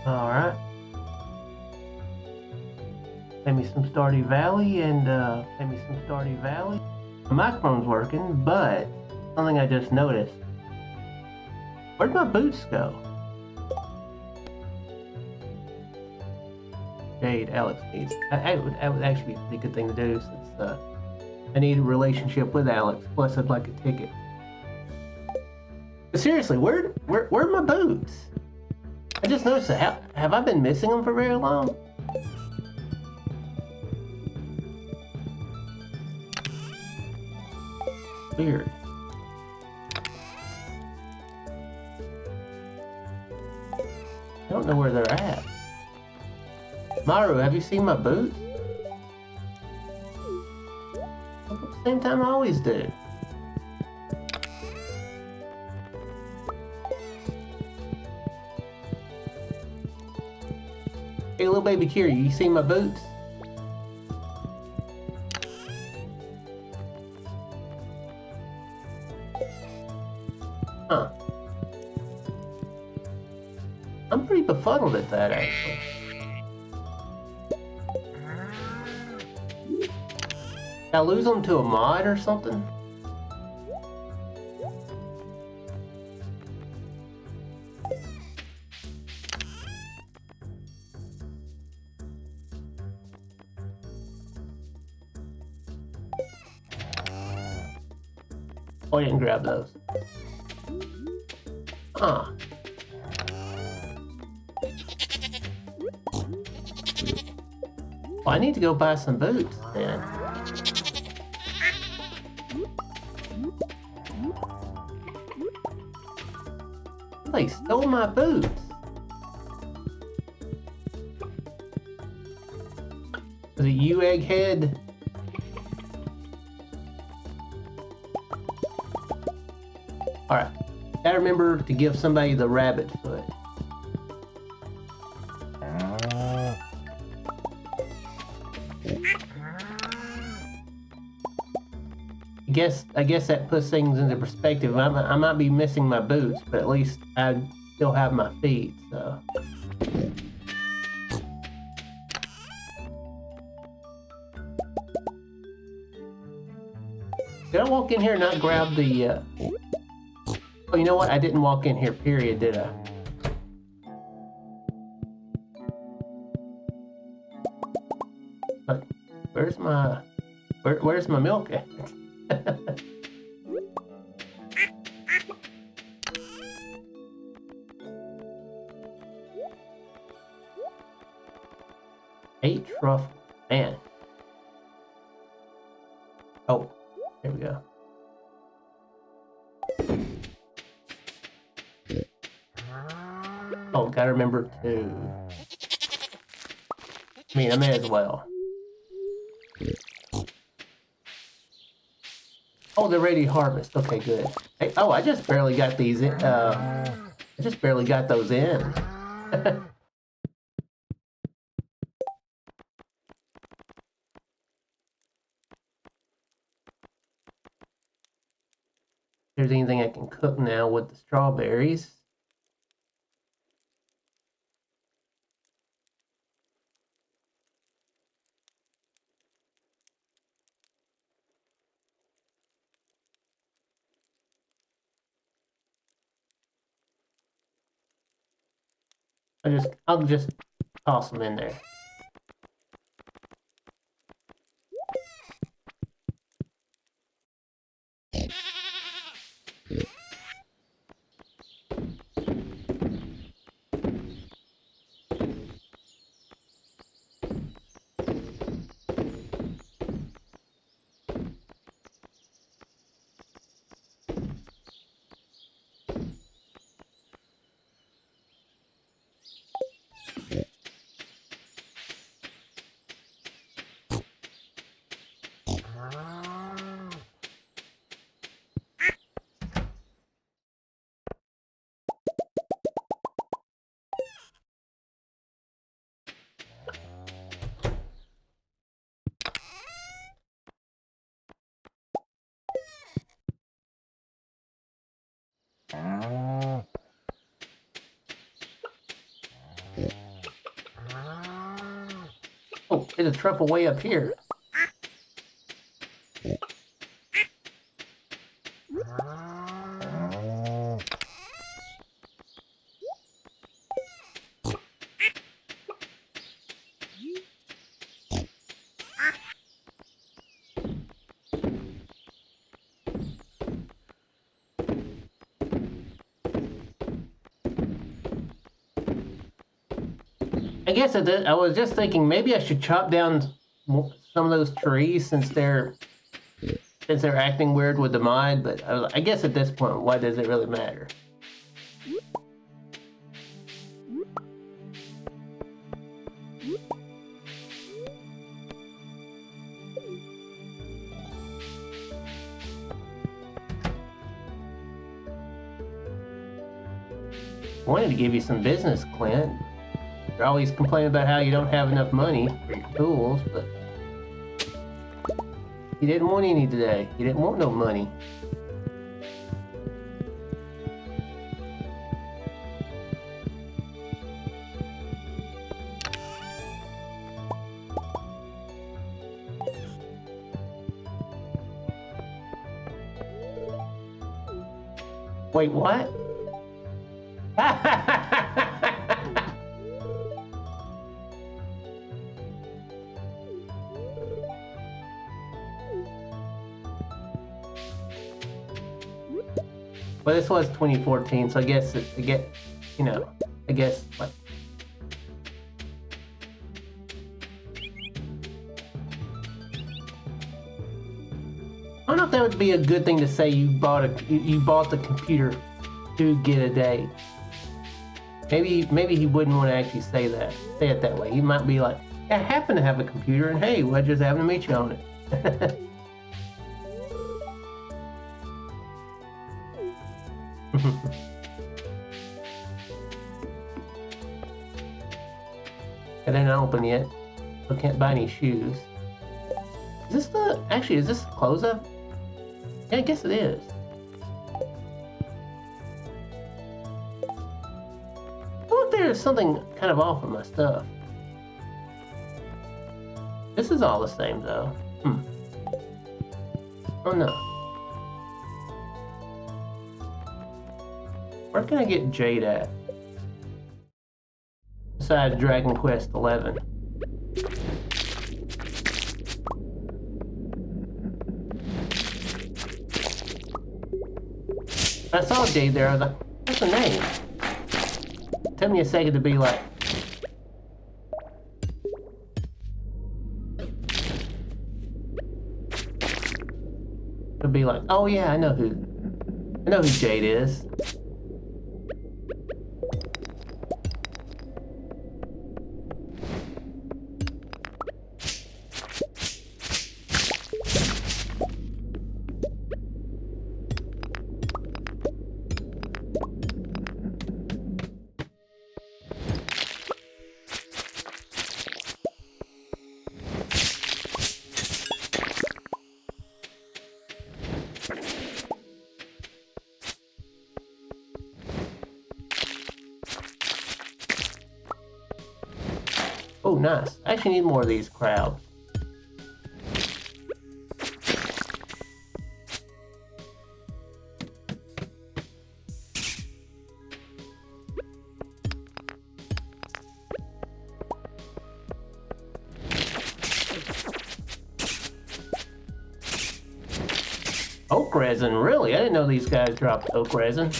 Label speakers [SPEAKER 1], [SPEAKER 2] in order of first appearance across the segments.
[SPEAKER 1] Alright. Play me some Stardew Valley and play me some Stardew Valley. My microphone's working, but something I just noticed. Where'd my boots go? Jade, Alex needs. That would actually be a pretty good thing to do since I need a relationship with Alex. Plus, I'd like a ticket. But seriously, where are my boots? I just noticed that. Have I been missing them for very long? Weird. I don't know where they're at. Maru, have you seen my boots? At the same time I always do. Hey, little baby Kira, you see my boots? Huh. I'm pretty befuddled at that, actually. Did I lose them to a mod or something? Oh, I didn't grab those. Huh. Well, I need to go buy some boots then. They stole my boots. Was it you, Egghead? Alright. Gotta remember to give somebody the rabbit foot. I guess that puts things into perspective. I might be missing my boots, but at least I still have my feet, so. Did I walk in here and not grab the, Oh, you know what? I didn't walk in here, period, did I? But where's my milk at? Eight truffles, man. Oh, there we go. Oh, gotta remember to. I mean, I may as well. Oh, they're ready to harvest. Okay, good. Hey, oh, I just barely got these in. I just barely got those in. If there's anything I can cook now with the strawberries. I'll just toss them in there. Oh, there's a truffle way up here. I guess I was just thinking maybe I should chop down some of those trees since they're acting weird with the mod, but I guess at this point, why does it really matter? I wanted to give you some business, Clint. You're always complaining about how you don't have enough money for your tools, but you didn't want any today. You didn't want no money. Wait, what? Well, this was 2014, so I guess I guess like. I don't know if that would be a good thing to say. You bought the computer to get a date. Maybe he wouldn't want to actually say it that way. He might be like, I happen to have a computer, and hey, I just happen to meet you on it. And they're not open yet. I can't buy any shoes. Is this the close-up? Yeah, I guess it is. I thought there's something kind of off with my stuff. This is all the same though. Oh no. Where can I get Jade at? Besides Dragon Quest 11. I saw Jade there. I was like, what's her name? Took me a second to be like. To be like, oh yeah, I know who Jade is. Oh, nice. I actually need more of these crowds. Oak resin, really? I didn't know these guys dropped oak resin.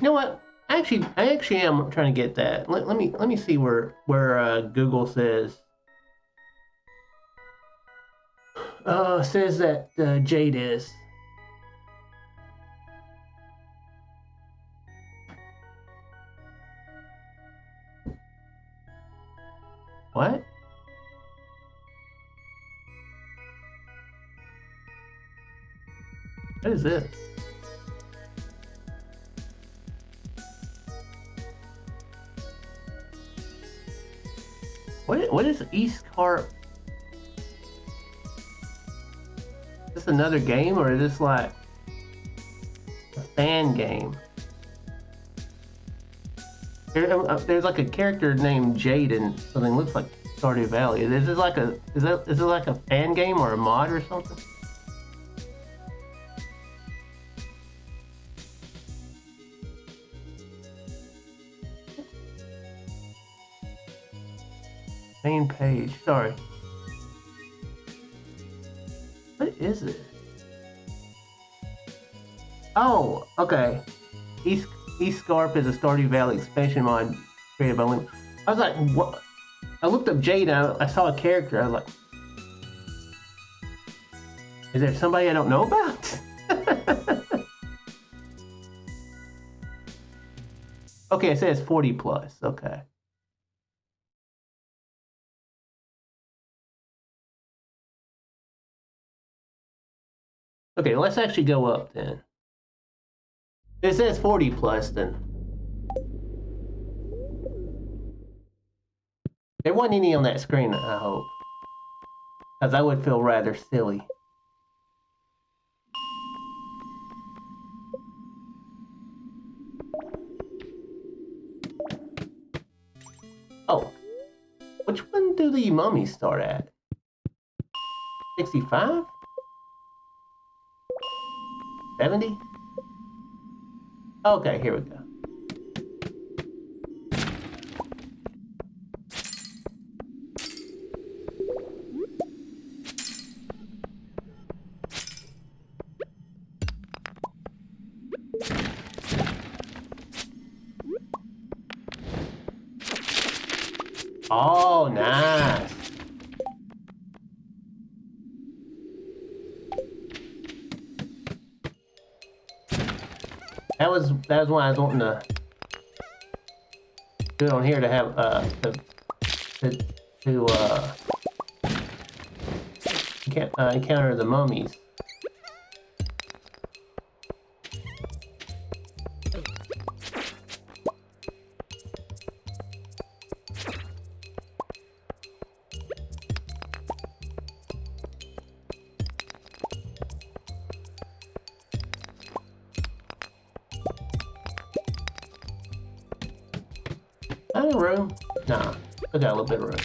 [SPEAKER 1] You know what? I actually am trying to get that. Let me see where Google says Says that Jade is. What? What is this? What is East Carp? Is this another game or is this like a fan game? There's like a character named Jade and something looks like Stardew Valley. Is this like a is it like a fan game or a mod or something? Main page. Sorry. What is it? Oh, okay. East Scarp is a Stardew Valley expansion mod created by Link. I was like, what? I looked up Jade and I saw a character. I was like, is there somebody I don't know about? Okay, it says 40 plus. Okay. Okay, let's actually go up then. It says 40 plus then. There wasn't any on that screen, I hope. Because I would feel rather silly. Oh. Which one do the mummies start at? 65? 70? Okay, here we go. Oh, nice. That was why I was wanting to do it on here to have encounter the mummies. Out of room? Nah, I got a little bit of room.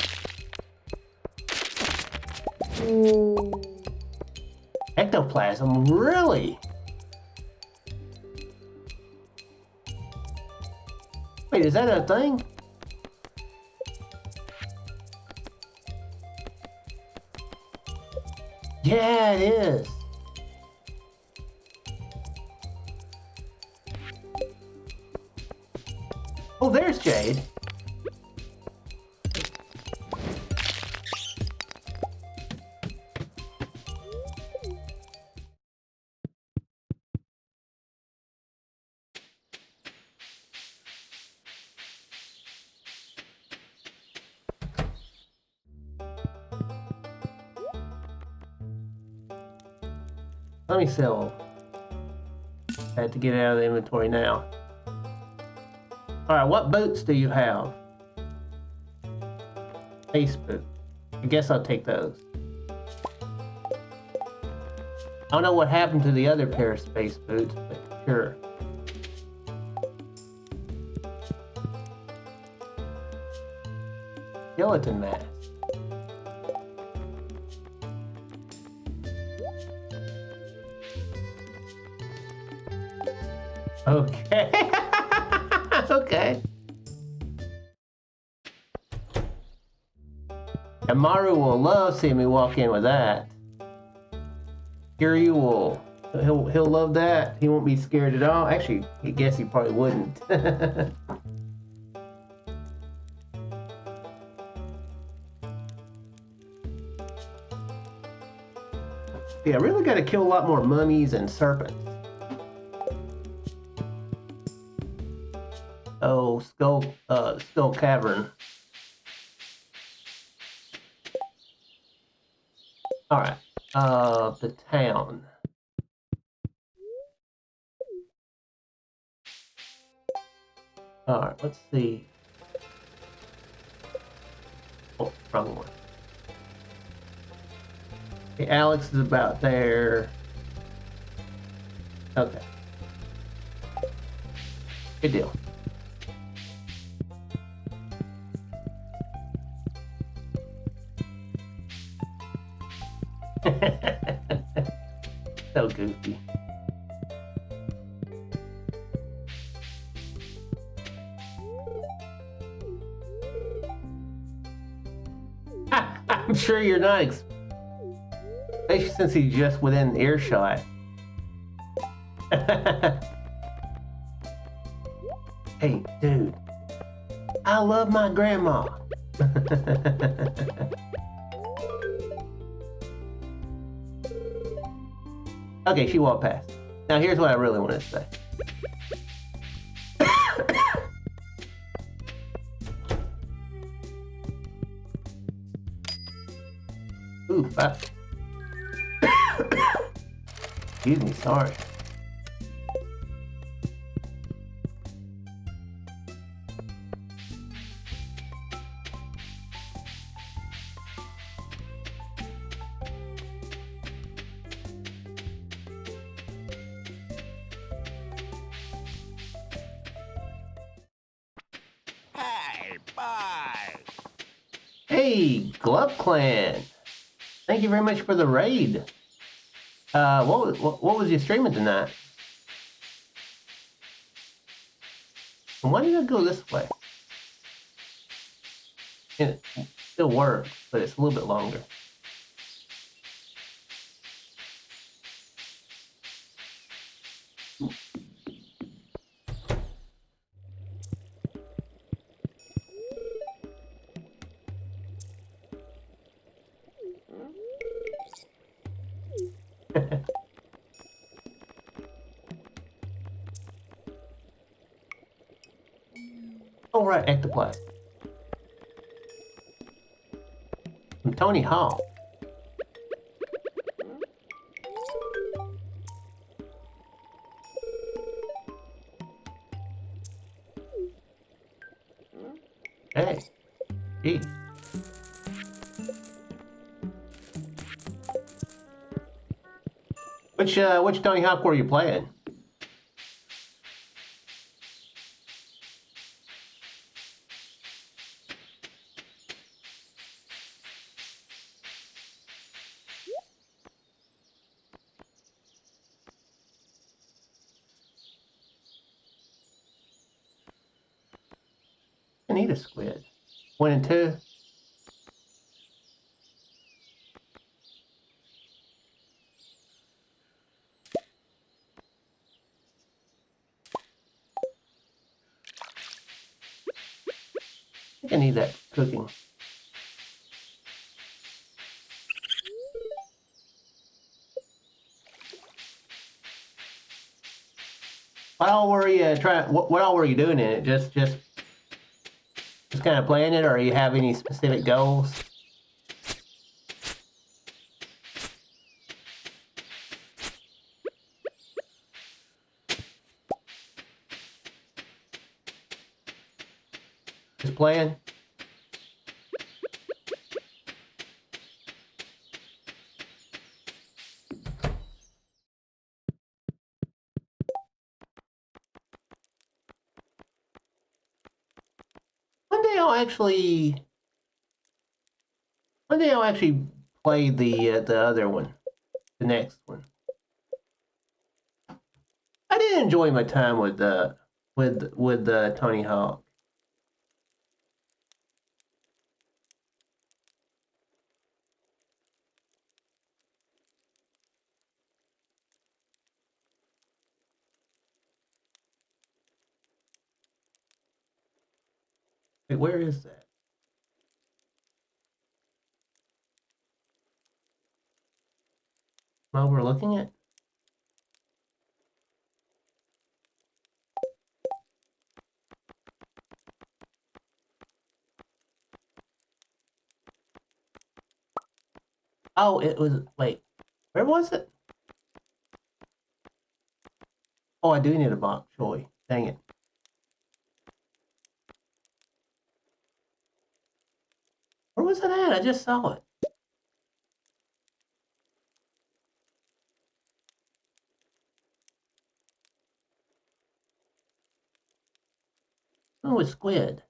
[SPEAKER 1] Ectoplasm, really? Wait, is that a thing? Yeah, it is. Oh, there's Jade. Let me sell. I have to get it out of the inventory now. Alright, what boots do you have? Space boot. I guess I'll take those. I don't know what happened to the other pair of space boots, but sure. Skeleton mask. Okay. Okay. And Maru will love seeing me walk in with that. Kiryu will. He'll love that. He won't be scared at all. Actually, I guess he probably wouldn't. Yeah, I really got to kill a lot more mummies and serpents. Oh, Skull Cavern. All right. The town. All right. Let's see. Oh, wrong one. Okay, Alex is about there. Okay. Good deal. So goofy. I'm sure you're not, especially since he's just within earshot. Hey, dude, I love my grandma. Okay, she walked past. Now here's what I really want to say. Ooh, excuse me, sorry.
[SPEAKER 2] Hey, bye.
[SPEAKER 1] Hey, Glove Clan. Thank you very much for the raid. What was you streaming tonight? And why did I go this way? And it still works, but it's a little bit longer. Oh, right, ectoplasm. From Tony Hawk. Hey, geez. Which Tony Hawk were you playing? I need a squid. 1 and 2. I think I need that cooking. What all were you trying? What all were you doing in it? Just kind of playing it, or you have any specific goals? Just playing. One day I'll actually. One day I'll actually play the other one, the next one. I did enjoy my time with Tony Hawk. Wait, where is that? Am I overlooking it? Oh, it was. Wait, where was it? Oh, I do need a bok choy. Dang it. Where was it at? I just saw it. Oh, it's squid.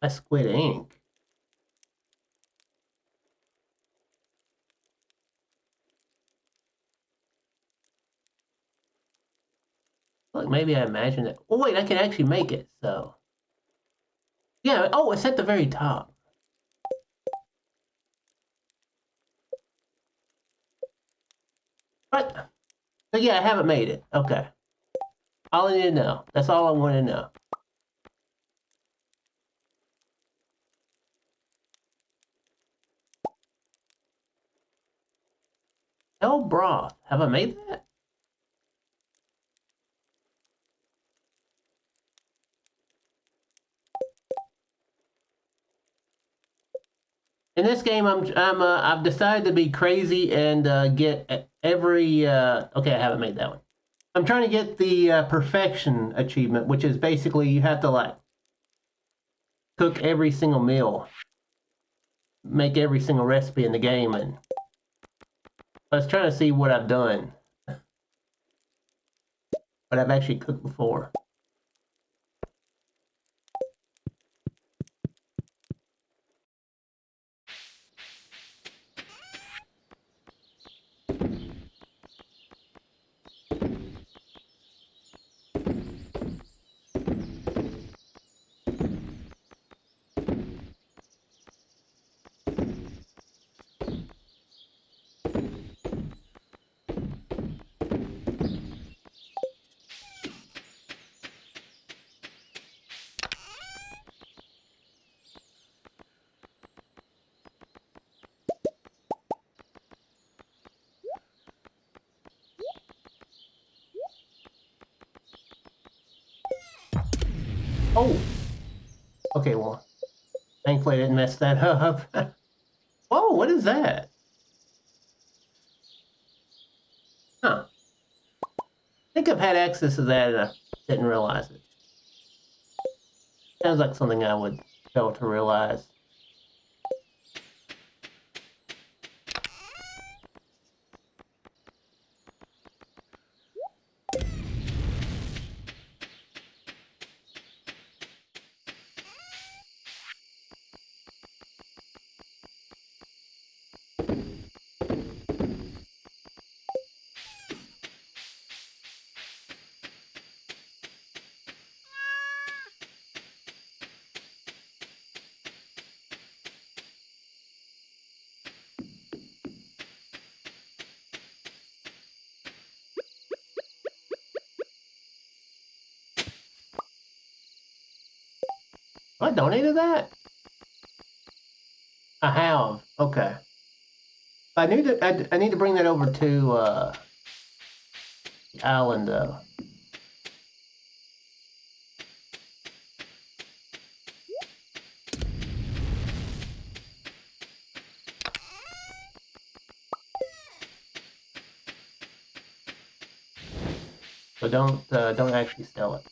[SPEAKER 1] That's squid ink. Like maybe I imagined it. Oh wait, I can actually make it. So yeah. Oh, it's at the very top. What? So yeah, I haven't made it. Okay. All I need to know. That's all I want to know. Hell broth. Have I made that? In this game, I've decided to be crazy and get every. Okay, I haven't made that one. I'm trying to get the perfection achievement, which is basically you have to like cook every single meal, make every single recipe in the game, and I was trying to see what I've done, what I've actually cooked before. Oh, okay, well, thankfully I didn't mess that up. Whoa, what is that? Huh. I think I've had access to that and I didn't realize it. Sounds like something I would fail to realize. I donated that? I have. Okay. I need to bring that over to the island though. So don't actually sell it.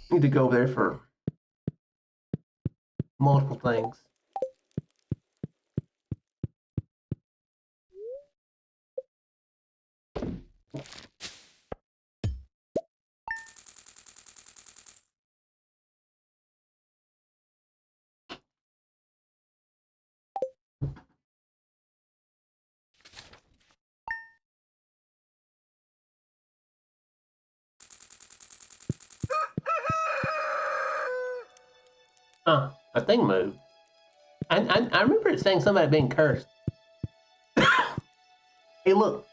[SPEAKER 1] Need to go over there for multiple things. Huh, a thing moved. I remember it saying something about being cursed. Hey, look,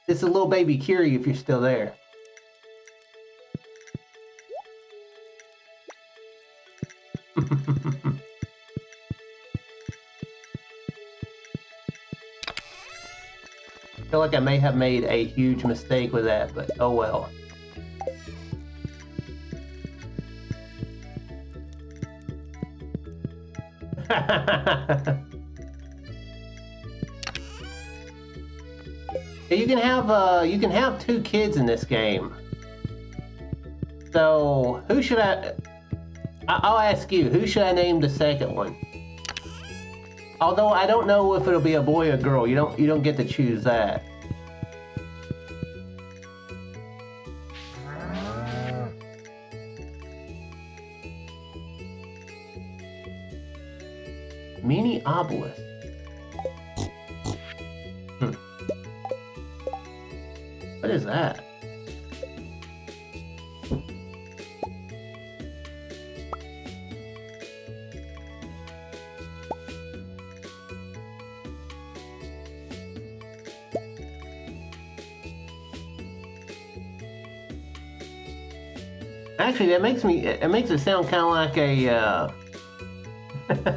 [SPEAKER 1] it's a little baby Curie if you're still there. I feel like I may have made a huge mistake with that, but oh well. You can have two kids in this game. So who should I'll ask you, who should I name the second one? Although I don't know if it'll be a boy or girl. You don't get to choose that. Mini obelisk. What is that? Actually, it makes it sound kind of like a kind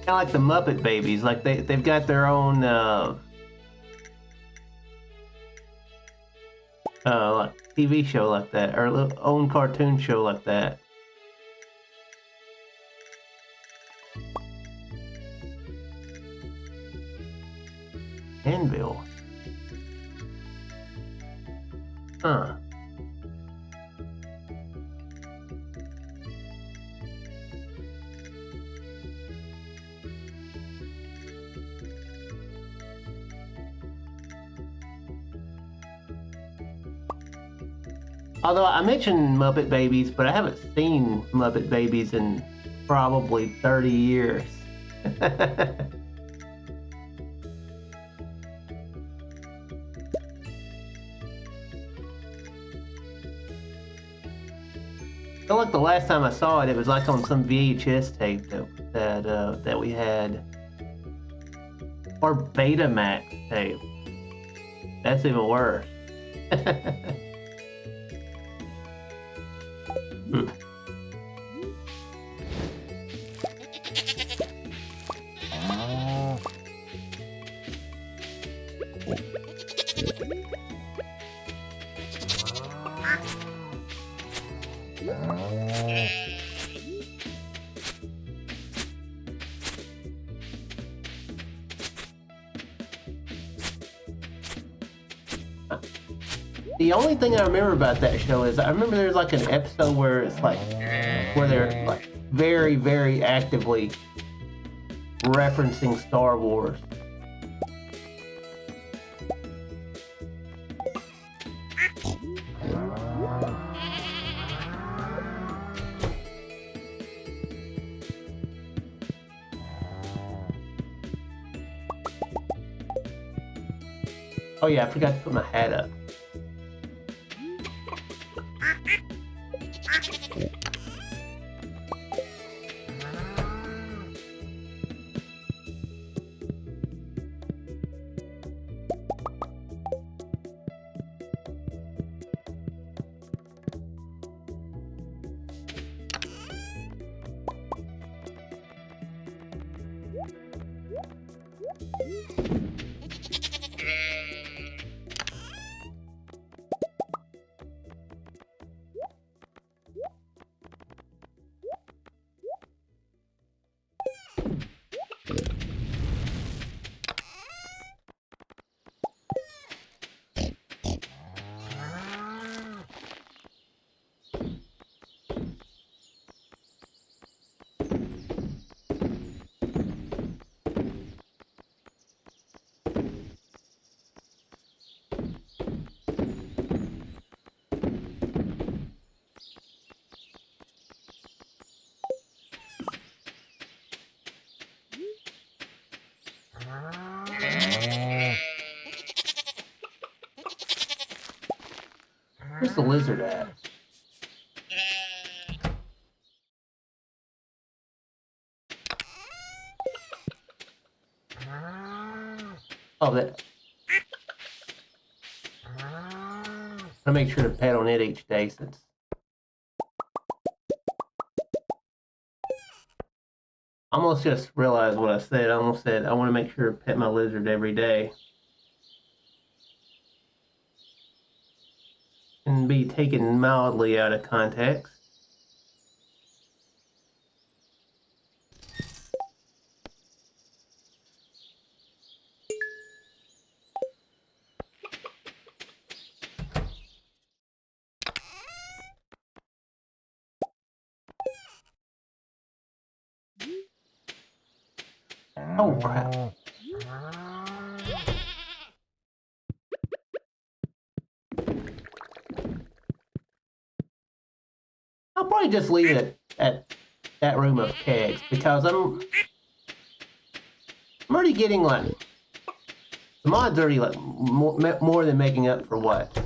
[SPEAKER 1] of like the Muppet Babies. Like they've got their own like TV show like that, or own cartoon show like that. Anvil. Huh. Although I mentioned Muppet Babies, but I haven't seen Muppet Babies in probably 30 years. I feel like the last time I saw it, it was like on some VHS tape that we had, or Betamax tape. That's even worse. The only thing I remember about that show is I remember there's like an episode where it's like where they're like very, very actively referencing Star Wars. Oh yeah, I forgot to put my hat up. Where's the lizard at? Oh, that. I make sure to pet on it each day since. I almost just realized what I said. I almost said I want to make sure to pet my lizard every day. And be taken mildly out of context. Oh crap. I'll probably just leave it at that room of kegs because I'm already getting like the mod's already like more than making up for what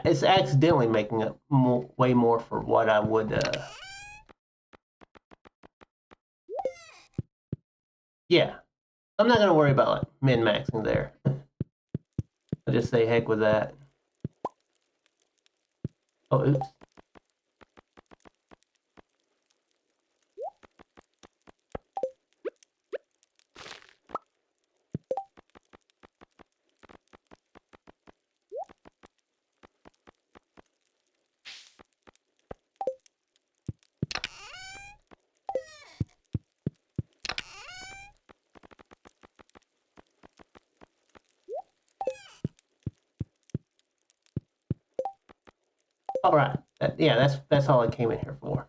[SPEAKER 1] it's accidentally making up way more for what I would yeah. I'm not gonna worry about like min-maxing there. I'll just say heck with that. Oh oops. All right. Yeah, that's all I came in here for.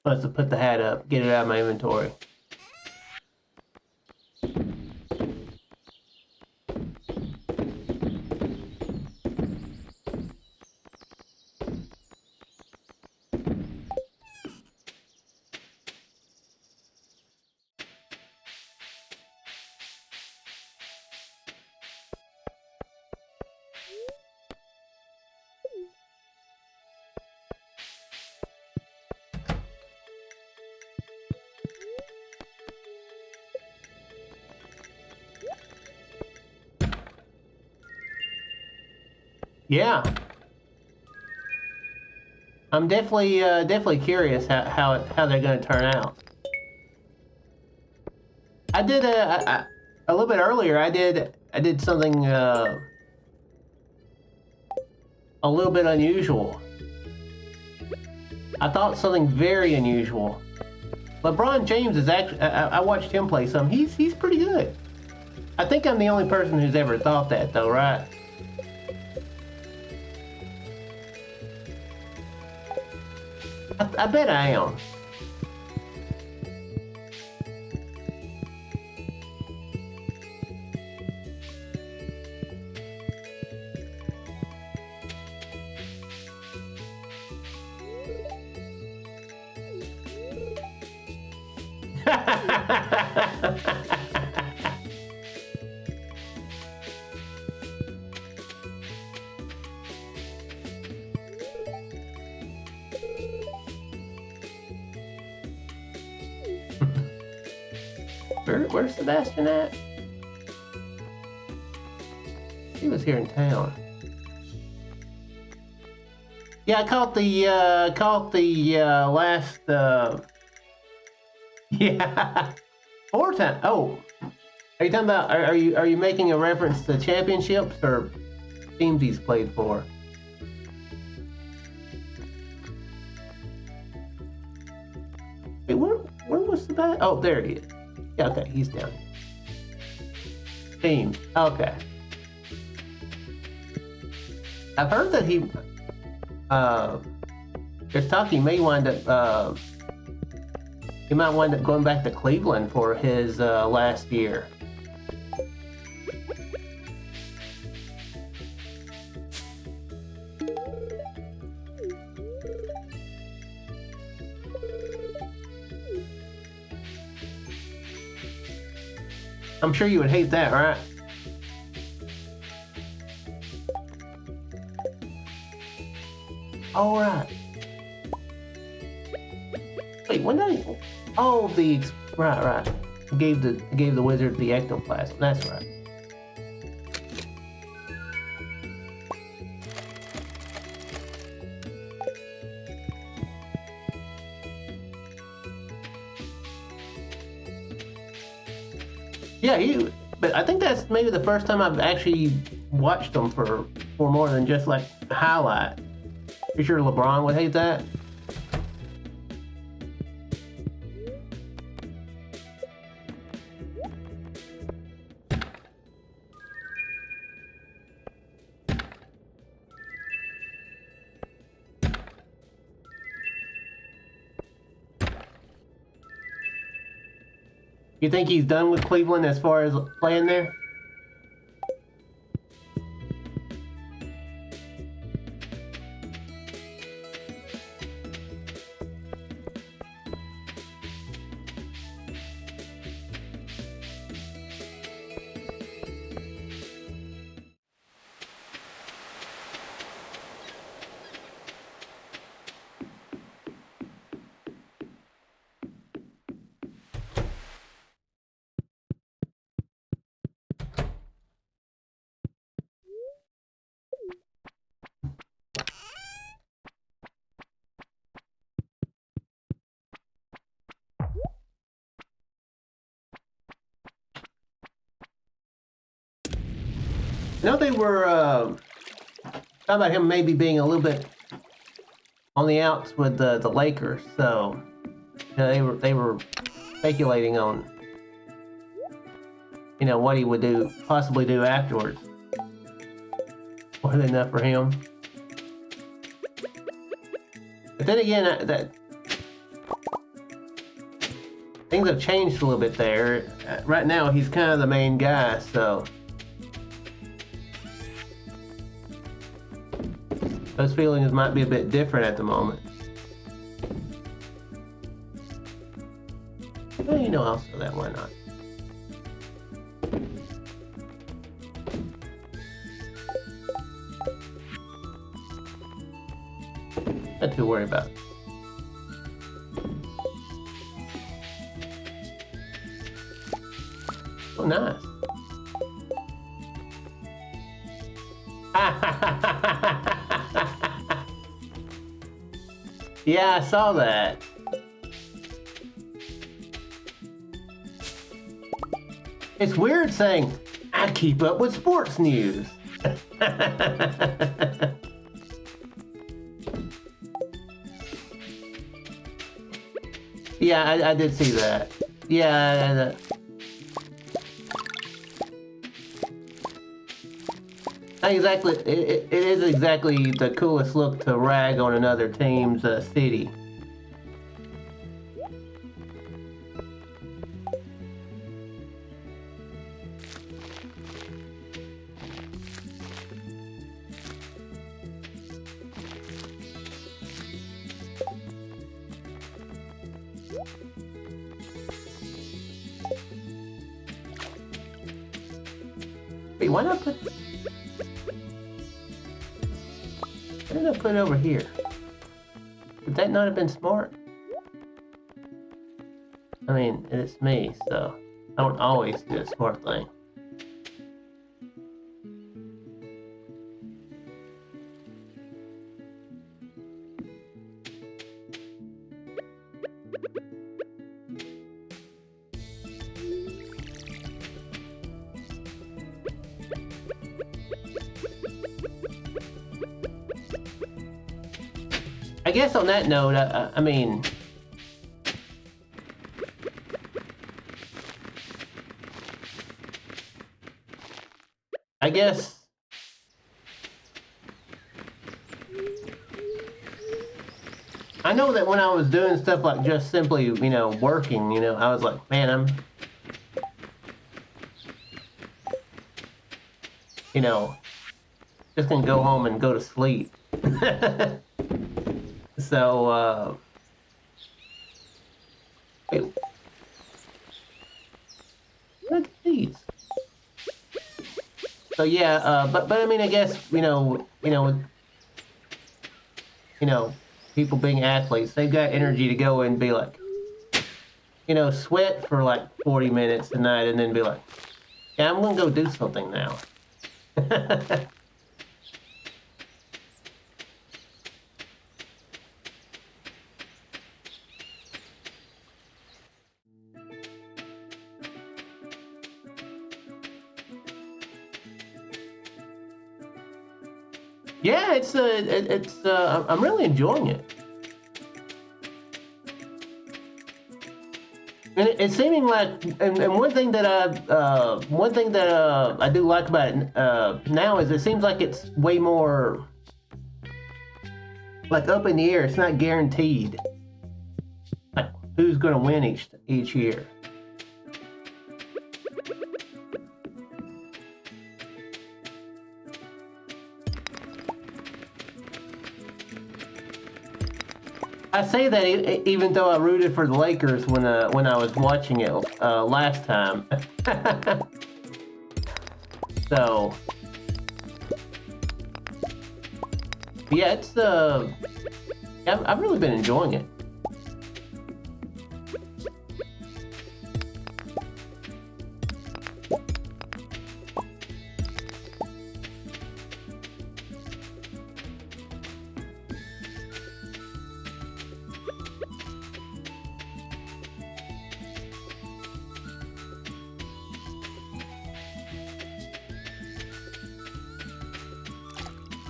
[SPEAKER 1] Was to put the hat up, get it out of my inventory. Yeah, I'm definitely curious how they're going to turn out. I did a little bit earlier. I did something a little bit unusual. I thought something very unusual. LeBron James is actually. I watched him play some. He's pretty good. I think I'm the only person who's ever thought that, though, right? I bet I am. Where's Sebastian at? He was here in town. Yeah, I caught the last yeah 4 times. Oh, are you talking about? Are you making a reference to championships or teams he's played for? Wait, where was Sebastian? Oh, there he is. Yeah, okay, he's down. Team. Okay. I've heard that there's talk he may wind up he might wind up going back to Cleveland for his last year. I'm sure you would hate that, right? All right. Wait, when did I... Oh, right. gave the wizard the ectoplasm. That's right. Yeah, but I think that's maybe the first time I've actually watched them for more than just like a highlight. You sure LeBron would hate that? You think he's done with Cleveland as far as playing there? I know they were talking about him maybe being a little bit on the outs with the Lakers, so they were speculating on what he would possibly do afterwards. More than enough for him. But then again, that things have changed a little bit there. Right now, he's kind of the main guy, so those feelings might be a bit different at the moment. Well, I'll sell that. Why not? Not too worried about it. Oh, nice. Yeah, I saw that. It's weird saying, I keep up with sports news. Yeah, I did see that. Yeah. Exactly. It is exactly the coolest look to rag on another team's city. Wait, why not put... Why did I put it over here? Would that not have been smart? I mean, it's me, so I don't always do a smart thing. I guess on that note, I mean, I guess I know that when I was doing stuff like just simply, working, I was like, man, I'm, just gonna go home and go to sleep. So, wait, look at these. So yeah, but I mean, I guess people being athletes, they've got energy to go and be like, you know, sweat for like 40 minutes a night and then be like, yeah, I'm gonna go do something now. Yeah, I'm really enjoying it. And it's seeming like, and one thing that I do like about it now is it seems like it's way more like up in the air. It's not guaranteed, like who's going to win each year. I say that even though I rooted for the Lakers when I was watching it last time. So yeah, it's I've really been enjoying it.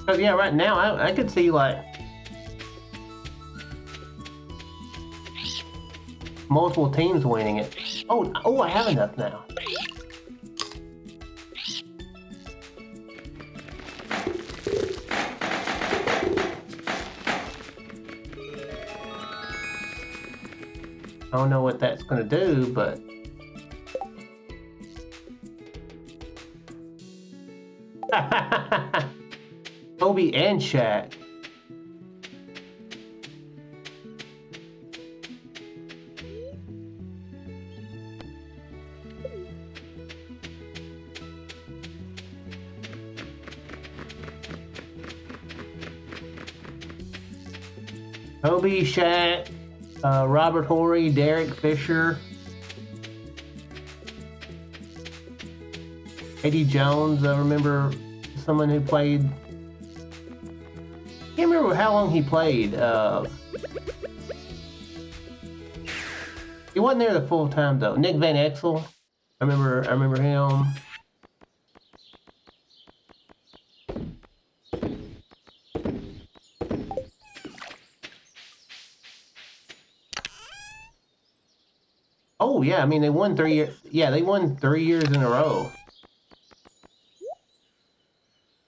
[SPEAKER 1] Because yeah, right now I could see like multiple teams winning it. Oh, I have enough now. I don't know what that's gonna do, but Kobe and Shaq. Kobe, Shaq, Robert Horry, Derek Fisher, Eddie Jones. I remember someone who played. I can't remember how long he played. He wasn't there the full time though. Nick Van Exel. I remember him. Oh yeah, I mean they won 3 years. Yeah, they won 3 years in a row.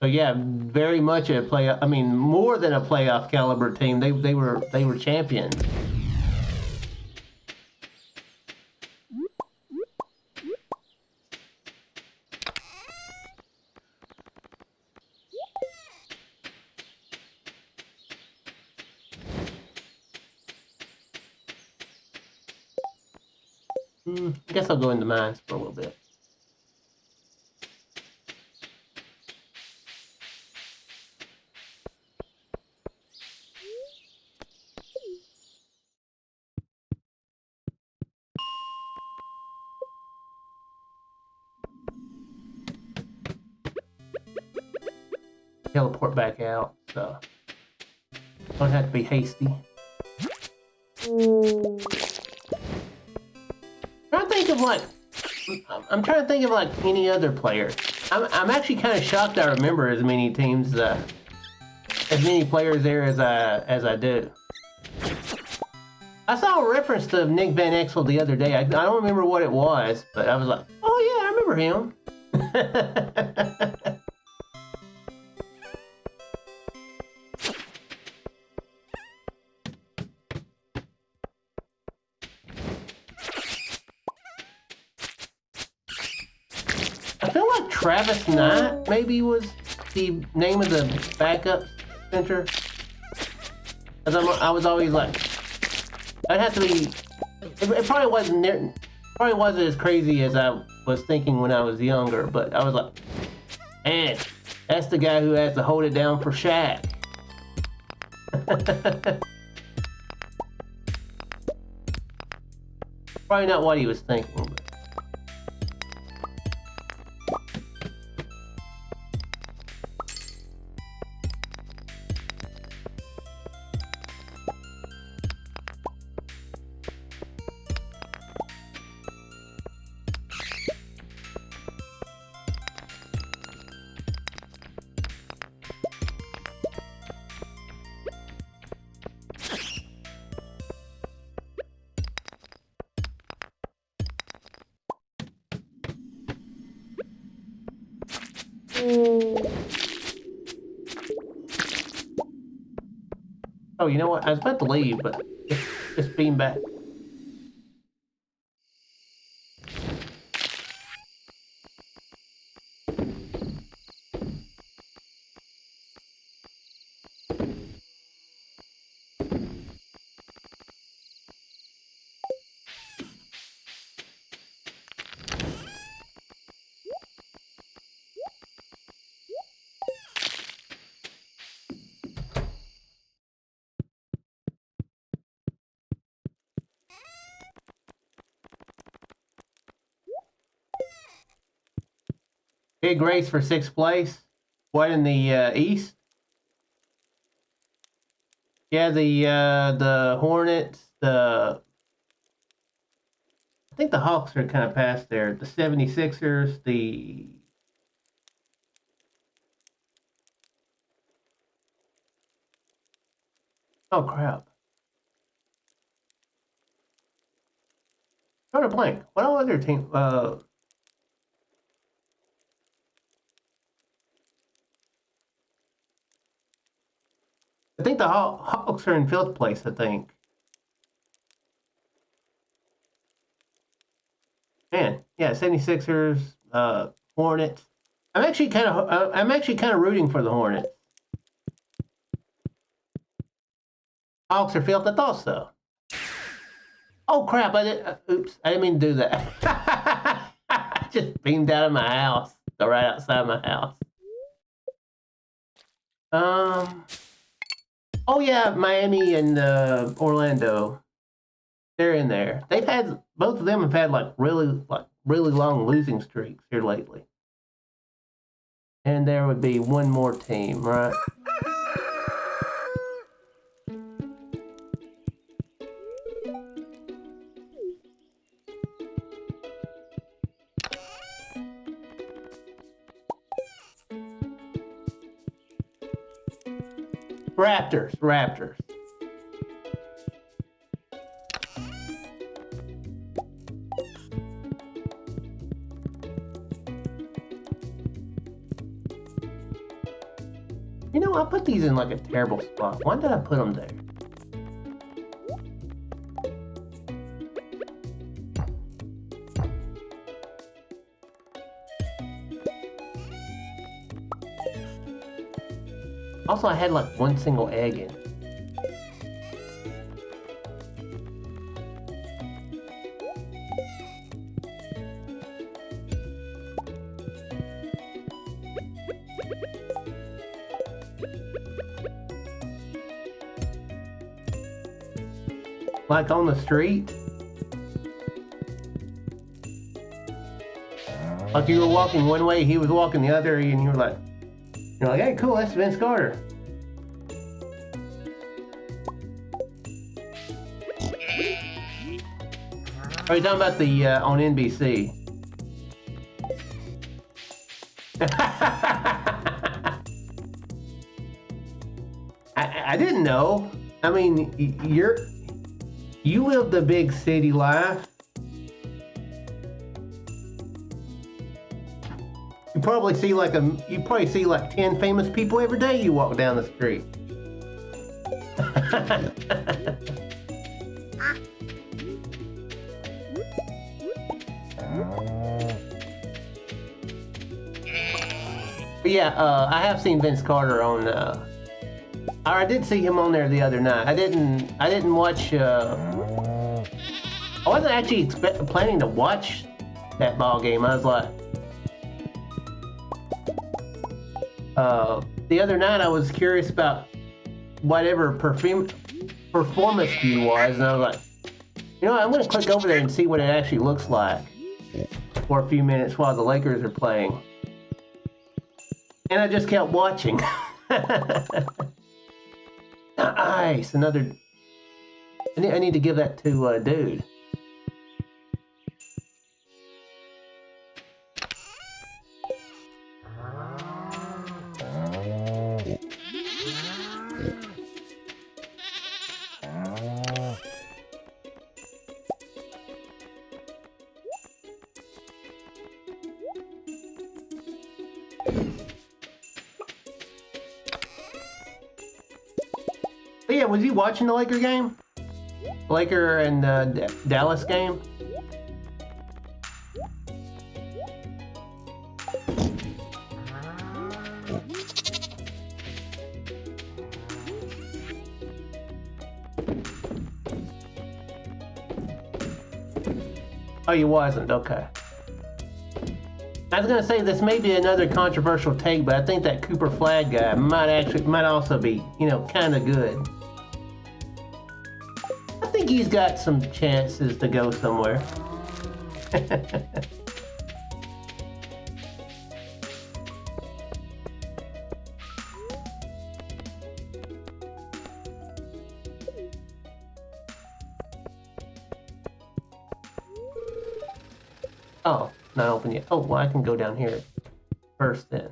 [SPEAKER 1] So yeah, very much a playoff. I mean, more than a playoff caliber team. They were champions. I guess I'll go into mines for a little bit. Teleport back out, so don't have to be hasty. I'm trying to think of like any other player. I'm actually kind of shocked I remember as many teams, as many players there as I do. I saw a reference to Nick Van Exel the other day. I don't remember what it was, but I was like, oh yeah, I remember him. I feel like Travis Knight maybe was the name of the backup center. Cause I was always like, I'd have to be. It probably wasn't as crazy as I was thinking when I was younger. But I was like, man, that's the guy who has to hold it down for Shaq. Probably not what he was thinking. But... Oh, you know what? I was about to leave, but just beam back. Big race for 6th place. What in the East? Yeah, the Hornets, I think the Hawks are kind of past there. The 76ers, oh crap. Drawing a blank. What other team? I think the Hawks are in 5th place, I think. Man, yeah, 76ers, Hornets. I'm actually kind of rooting for the Hornets. Hawks are 5th. I thought so. Oh crap! Oops! I didn't mean to do that. I just beamed out of my house, so right outside my house. Oh yeah, Miami and Orlando. They're in there. Both of them have had like really long losing streaks here lately. And there would be one more team, right? Raptors. You know, I put these in like a terrible spot. Why did I put them there? Also, I had like one single egg in. Like on the street. Like you were walking one way, he was walking the other, and you're like, hey, cool, that's Vince Carter. Are you talking about the on NBC? I didn't know. I mean, you live the big city life. You probably see like 10 famous people every day you walk down the street. But yeah, I have seen Vince Carter on. I did see him on there the other night. I didn't watch. I wasn't actually planning to watch that ball game. I was like, the other night I was curious about whatever performance view was, and I was like, You know, I'm gonna click over there and see what it actually looks like for a few minutes while the Lakers are playing. And I just kept watching. Nice, another. I need to give that to dude. But yeah, was he watching the Laker game? Laker and Dallas game? Oh, you wasn't? Okay. I was gonna say this may be another controversial take, but I think that Cooper Flag guy might also be, you know, kind of good. I think he's got some chances to go somewhere. Oh, not open yet. Oh, well, I can go down here first then.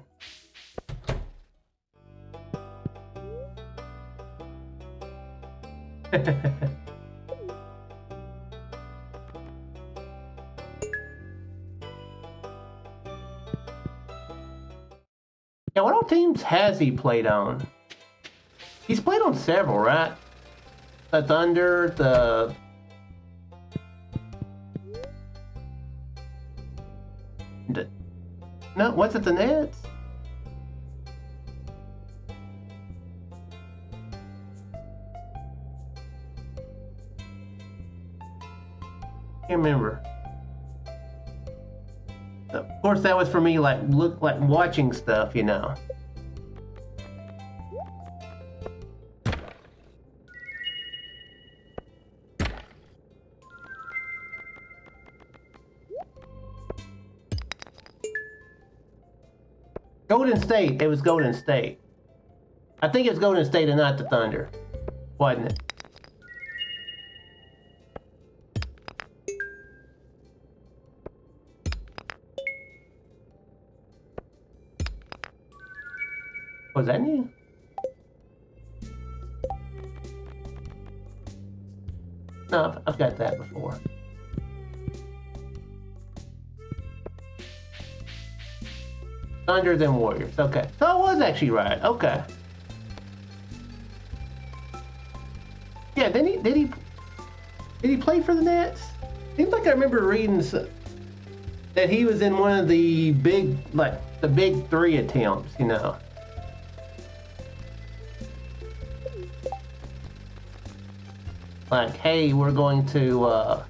[SPEAKER 1] Yeah, what all teams has he played on? He's played on several, right? The Thunder, no, what's it, the Nets? Can't remember. Of course, that was for me, like watching stuff, you know. Golden State. It was Golden State. I think it's Golden State and not the Thunder, wasn't it? Was that new? No, I've got that before. Thunder then Warriors. Okay, so I was actually right. Okay. Yeah, did he play for the Nets? Seems like I remember reading that he was in one of the big, like the big three attempts, you know. Like, hey, we're going to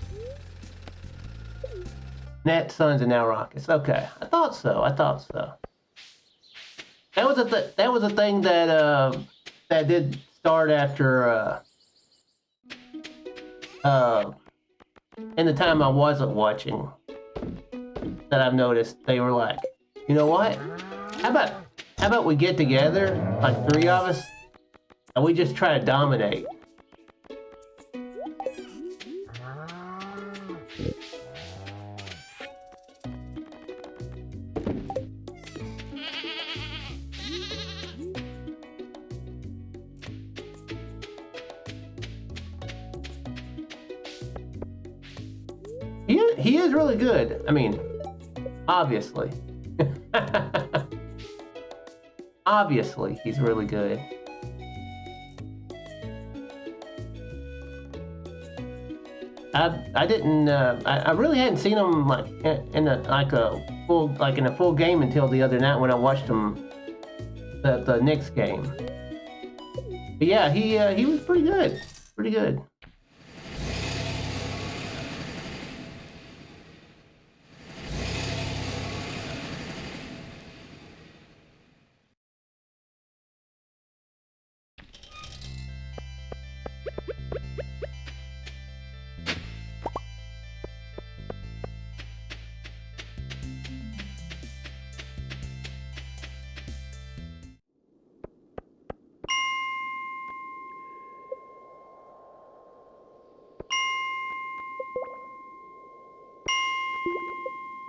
[SPEAKER 1] Nets, Suns, and now Rockets. Okay, I thought so. That was a thing that that did start after in the time I wasn't watching. That I've noticed they were like, you know what? How about we get together, like three of us, and we just try to dominate. He is really good. I mean, obviously. Obviously, he's really good. I didn't. I really hadn't seen him like in a full game until the other night when I watched him the Knicks game. But yeah, he was pretty good. Pretty good.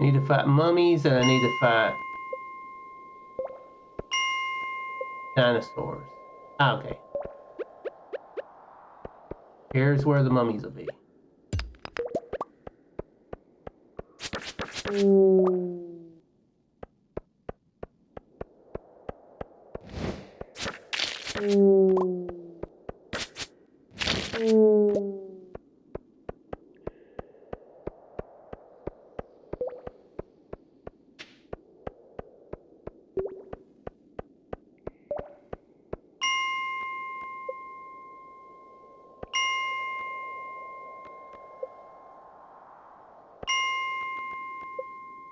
[SPEAKER 1] I need to fight mummies and I need to fight dinosaurs. Ah, okay. Here's where the mummies will be.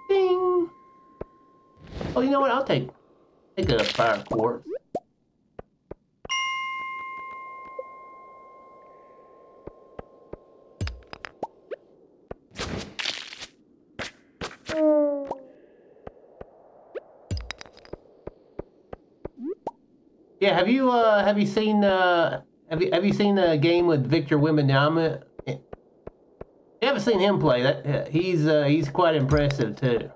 [SPEAKER 1] Ding! Oh, you know what? I'll take a fire quartz. Yeah, have you seen have you seen the game with Victor Wembanyama? You haven't seen him play. That he's quite impressive too.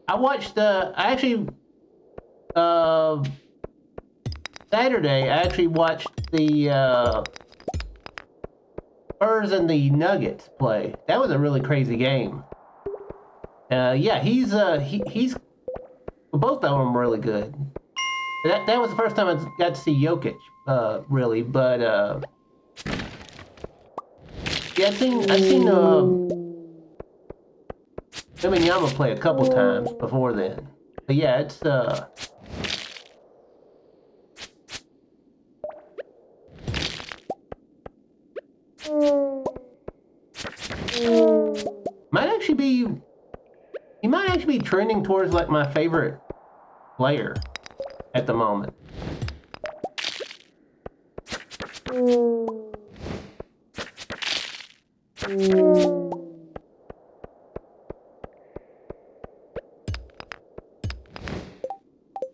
[SPEAKER 1] I watched I actually uh Saturday I actually watched the Spurs and the Nuggets play. That was a really crazy game. Yeah, he's both of them really good. That was the first time I got to see Jokic, really. But yeah, I've seen Wembanyama play a couple times before then. But yeah, it's might actually be he might actually be trending towards like my favorite player at the moment.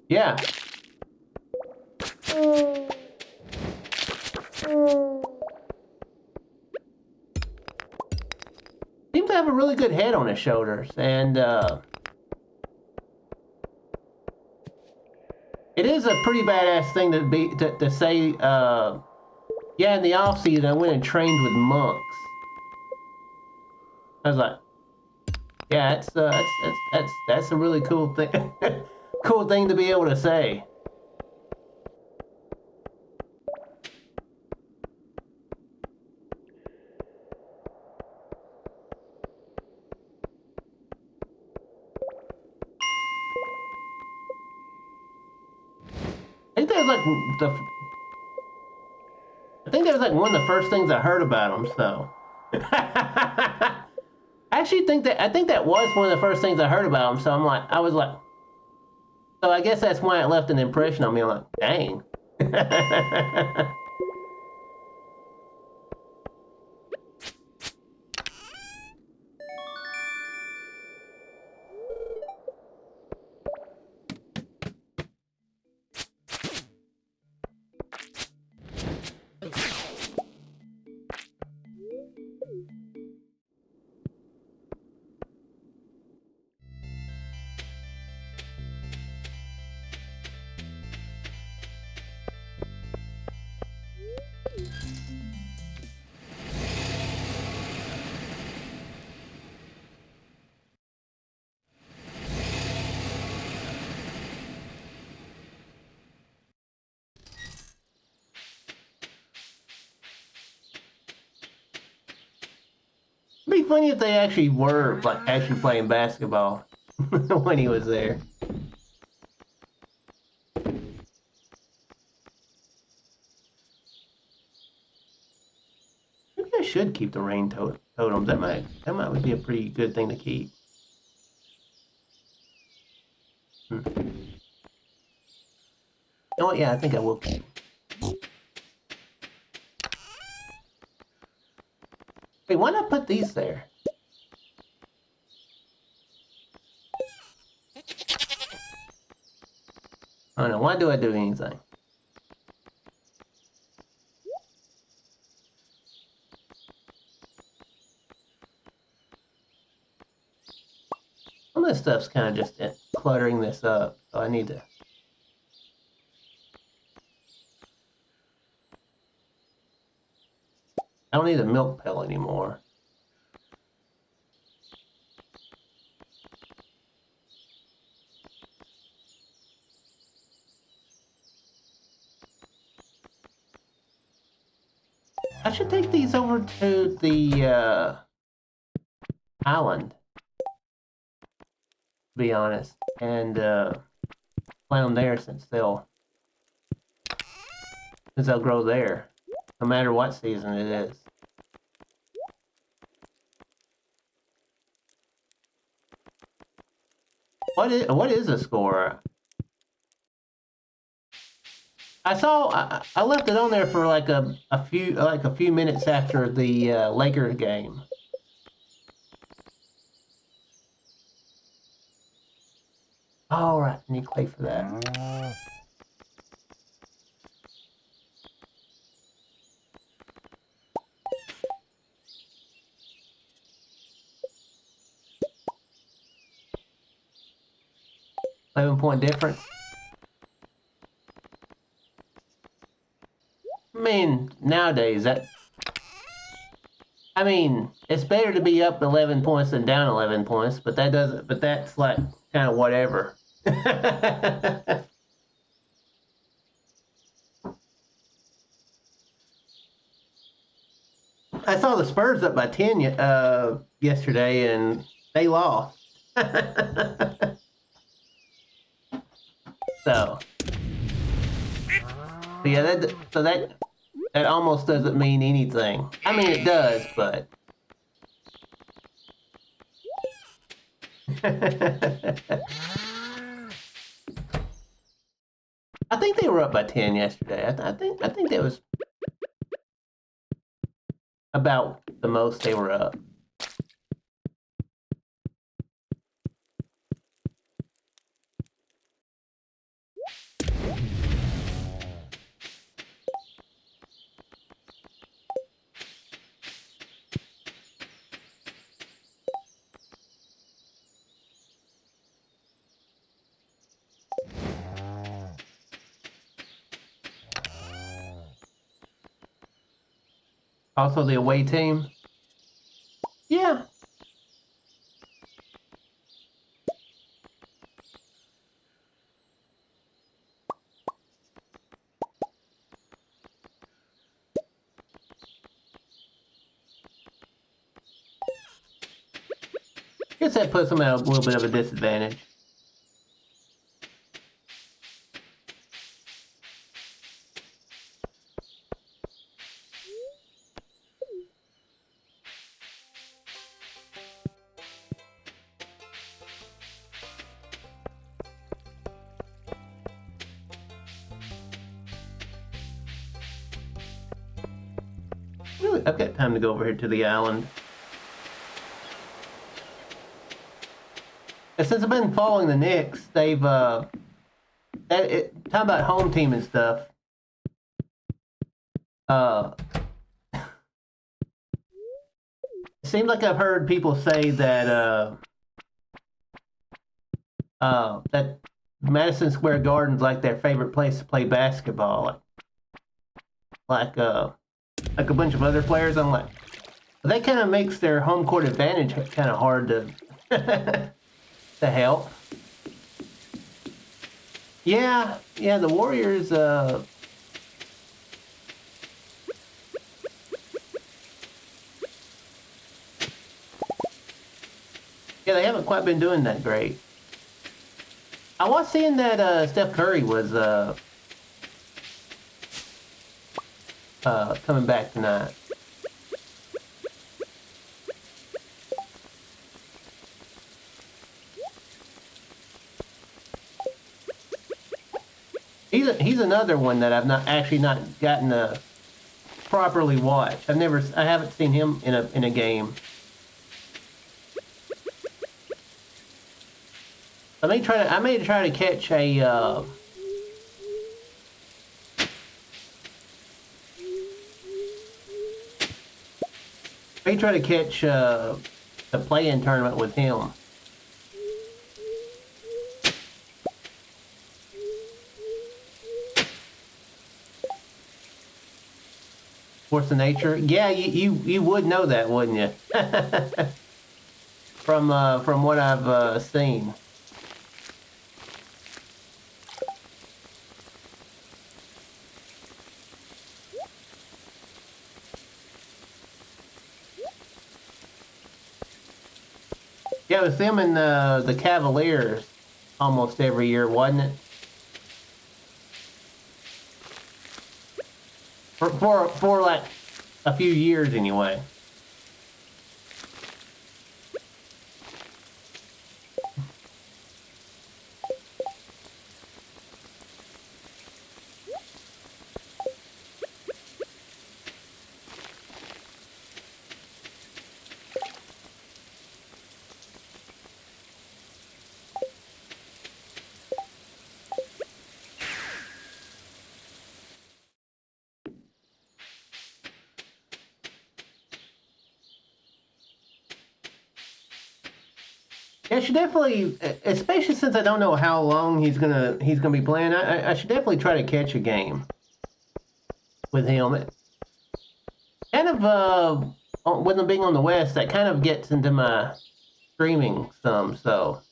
[SPEAKER 1] Yeah. Seems to have a really good head on his shoulders, and it is a pretty badass thing to say. Yeah, in the off season, I went and trained with monks. I was like, yeah, that's a really cool thing, cool thing to be able to say. I think that was like I think that was like one of the first things I heard about him. So, I actually I think that was one of the first things I heard about him. So I was like, so I guess that's why it left an impression on me. I'm like, dang. It'd be funny if they actually were like actually playing basketball when he was there. Maybe I should keep the rain totems. That might be a pretty good thing to keep. Hmm. You know what? Yeah, I think I will keep. Hey, why not put these there? I don't know. Why do I do anything? Some of this stuff's kind of just cluttering this up, so I need to. I don't need a milk pail anymore. I should take these over to the island, to be honest, and plant them there since they'll grow there, no matter what season it is. What is a score? I left it on there for like a few minutes after the Lakers game. All right, I need clay for that. 11-point difference. I mean, nowadays I mean, it's better to be up 11 points than down 11 points, but that's like kind of whatever. I saw the Spurs up by 10 yesterday, and they lost. So yeah, that almost doesn't mean anything. I mean, it does, but I think they were up by 10 yesterday. I think that was about the most they were up. Also, the away team. Yeah. Guess that puts them at a little bit of a disadvantage. Really, I've got time to go over here to the island. And since I've been following the Knicks, they've talking about home team and stuff. It seems like I've heard people say that that Madison Square Garden's like their favorite place to play basketball. Like a bunch of other players. I'm like, that kind of makes their home court advantage kind of hard to to help. Yeah, the Warriors. Yeah, they haven't quite been doing that great. I was seeing that Steph Curry was coming back tonight. He's another one that I've not gotten a properly watched. I haven't seen him in a game. I may try to catch a. May try to catch the play-in tournament with him. Force of nature. Yeah, you would know that, wouldn't you? From what I've seen. Yeah, it was them and the Cavaliers almost every year, wasn't it? For like a few years anyway. Yeah, I should definitely, especially since I don't know how long he's gonna be playing. I should definitely try to catch a game with him. Kind of with him being on the West, that kind of gets into my streaming some. So,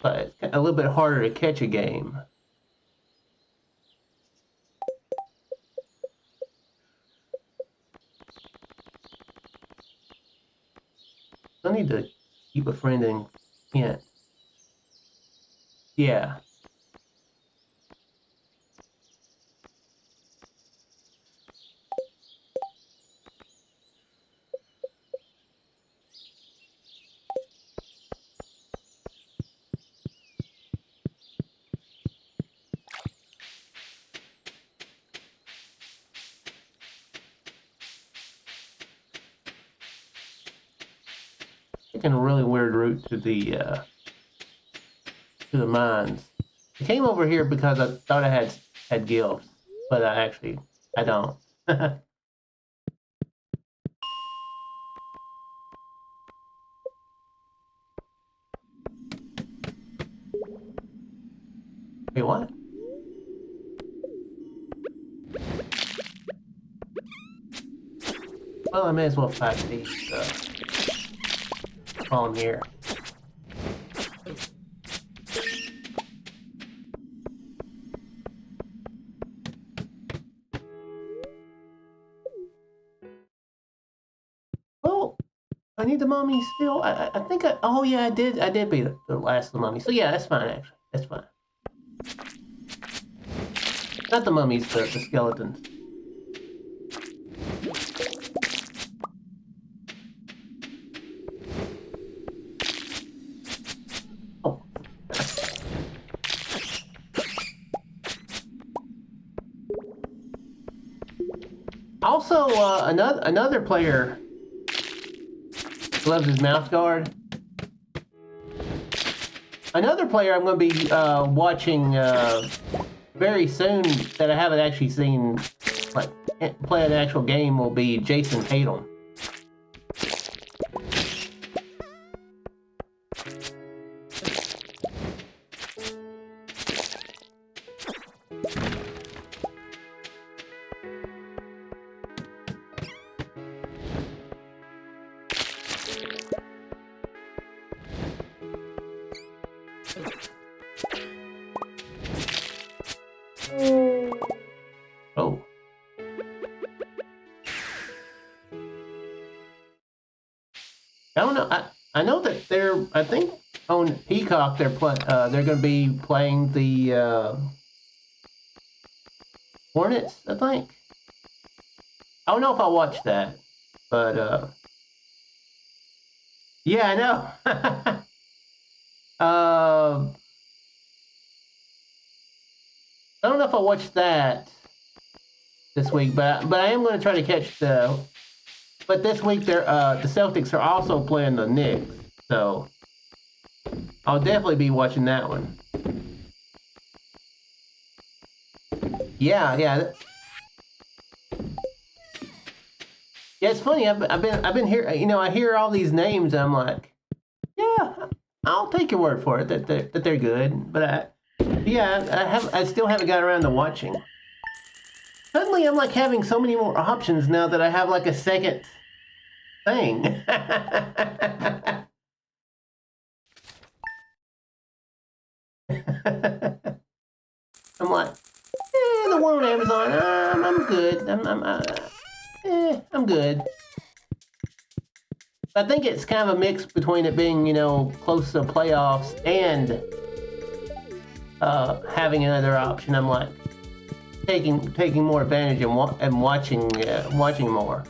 [SPEAKER 1] but it's a little bit harder to catch a game. I need to keep a friend in Kent. Yeah. Taking a really weird route to the mines. I came over here because I thought I had gifts, but I don't. Wait, what? Well, I may as well fight these while I'm here. Well, I need the mummy still. I think oh yeah, I did beat the last of the mummy. So yeah, that's fine actually. That's fine. Not the mummies, the skeletons. Oh. Also, another player loves his mouse guard. Another player I'm going to be watching very soon that I haven't actually seen like play an actual game will be Jason Tatum. Oh. I don't know. I know that I think on Peacock they're going to be playing the Hornets. I think. I don't know if I watched that, but yeah, I know. I don't know if I watched that. this week, but I am going to try to catch the. But this week they're the Celtics are also playing the Knicks, so I'll definitely be watching that one. Yeah, yeah, yeah. It's funny. I've been here. You know, I hear all these names. And I'm like, yeah, I'll take your word for it that they're good. But I still haven't got around to watching. Suddenly, I'm like having so many more options now that I have like a second thing. I'm like, the one on Amazon. I'm good. I'm good. I think it's kind of a mix between it being, you know, close to playoffs and having another option. I'm like taking more advantage and watching more.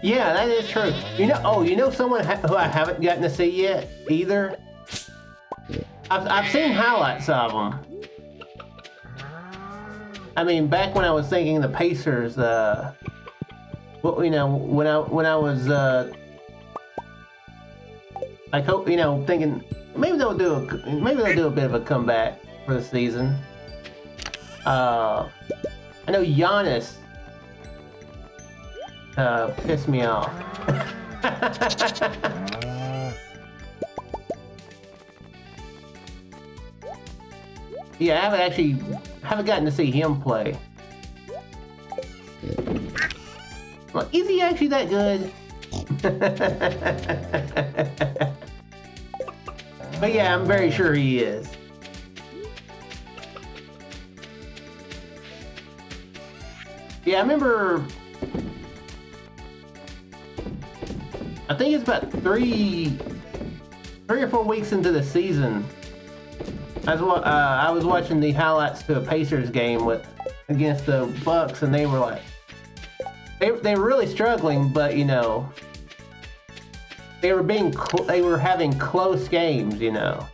[SPEAKER 1] Yeah, that is true. You know, you know someone who I haven't gotten to see yet either. I've seen highlights of them. I mean, back when I was thinking the Pacers, well, you know, when I was like, you know, thinking maybe they'll do a bit of a comeback for the season. I know Giannis pissed me off. Yeah, I haven't gotten to see him play. Well, is he actually that good? But yeah, I'm very sure he is. Yeah, I remember. I think it's about 3 or 4 weeks into the season. I was watching the highlights to a Pacers game against the Bucks, and they were like, they were really struggling, but you know, they were having close games, you know.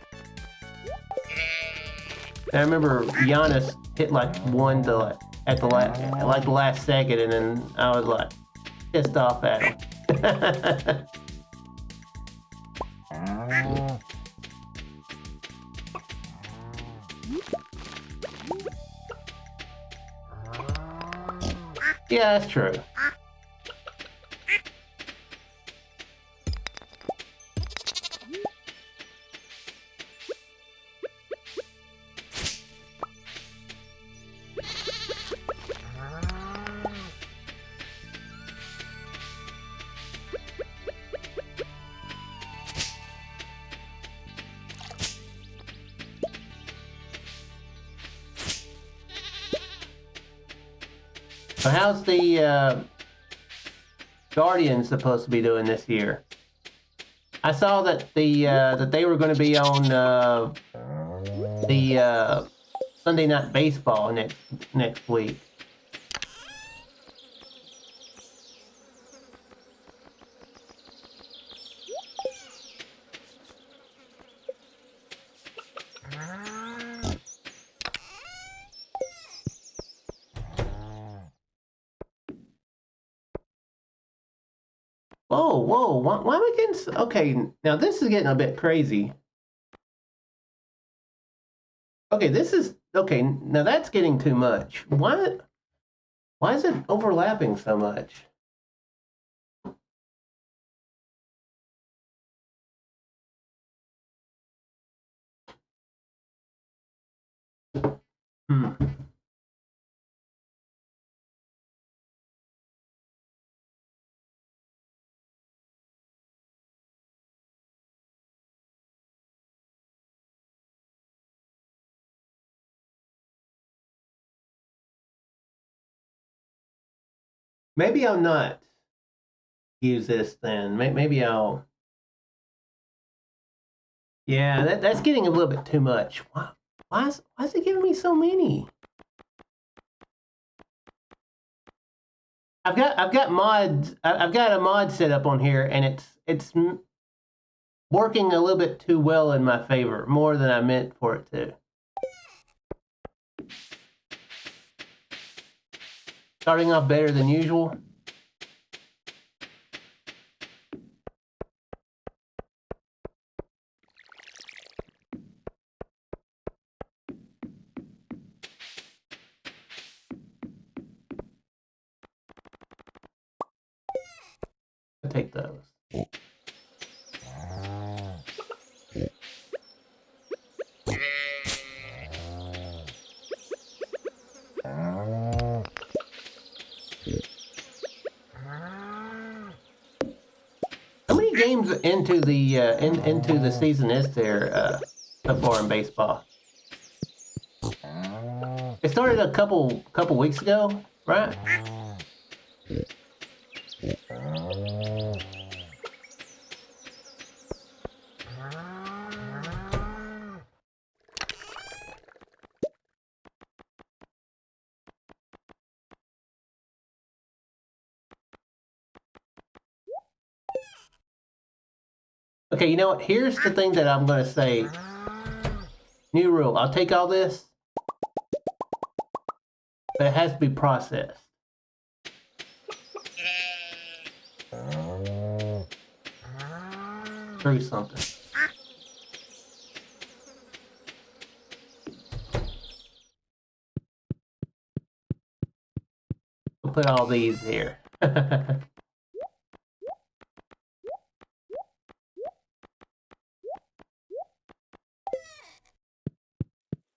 [SPEAKER 1] And I remember Giannis hit like one to at the last second, and then I was like pissed off at him. Yeah, that's true. So how's the Guardians supposed to be doing this year? I saw that that they were going to be on the Sunday Night Baseball next week. Whoa! Why am I getting? Okay, now this is getting a bit crazy. Okay, this is okay. Now that's getting too much. Why is it overlapping so much? Hmm. Maybe I'll not use this then. Maybe I'll. Yeah, that's getting a little bit too much. Why is it giving me so many? I've got mods. I've got a mod set up on here, and it's working a little bit too well in my favor, more than I meant for it to. Starting off better than usual. I'll take those. How many games into the season is there so far in baseball? It started a couple weeks ago, right? Okay, you know what? Here's the thing that I'm going to say. New rule. I'll take all this, but it has to be processed. Through something. We'll put all these here.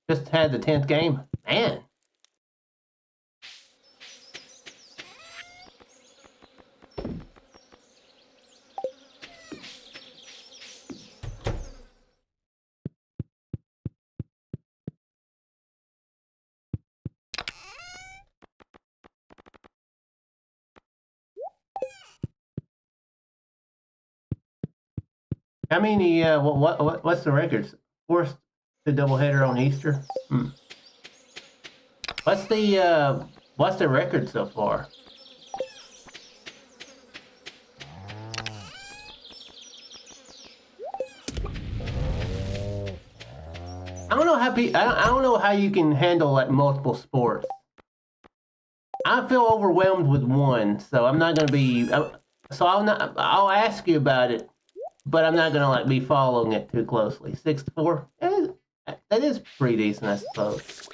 [SPEAKER 1] Just had the 10th game. Man. How many? What's the records? Forced the doubleheader on Easter. What's the record so far? I don't know how I don't know how you can handle like multiple sports. I feel overwhelmed with one, so I'm not gonna be. So I'll ask you about it, but I'm not gonna like be following it too closely. 6-4. That is pretty decent, I suppose.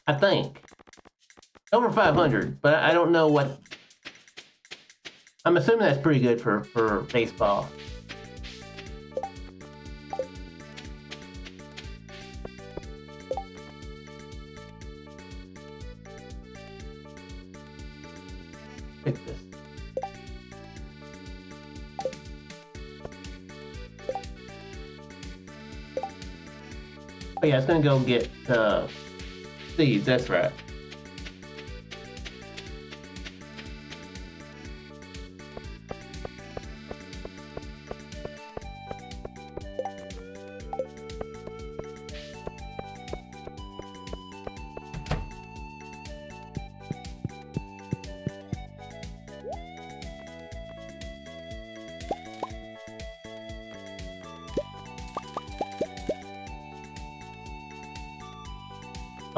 [SPEAKER 1] I think over 500, but I don't know what. I'm assuming that's pretty good for baseball. Fix this. Oh yeah, it's gonna go get seeds. That's right.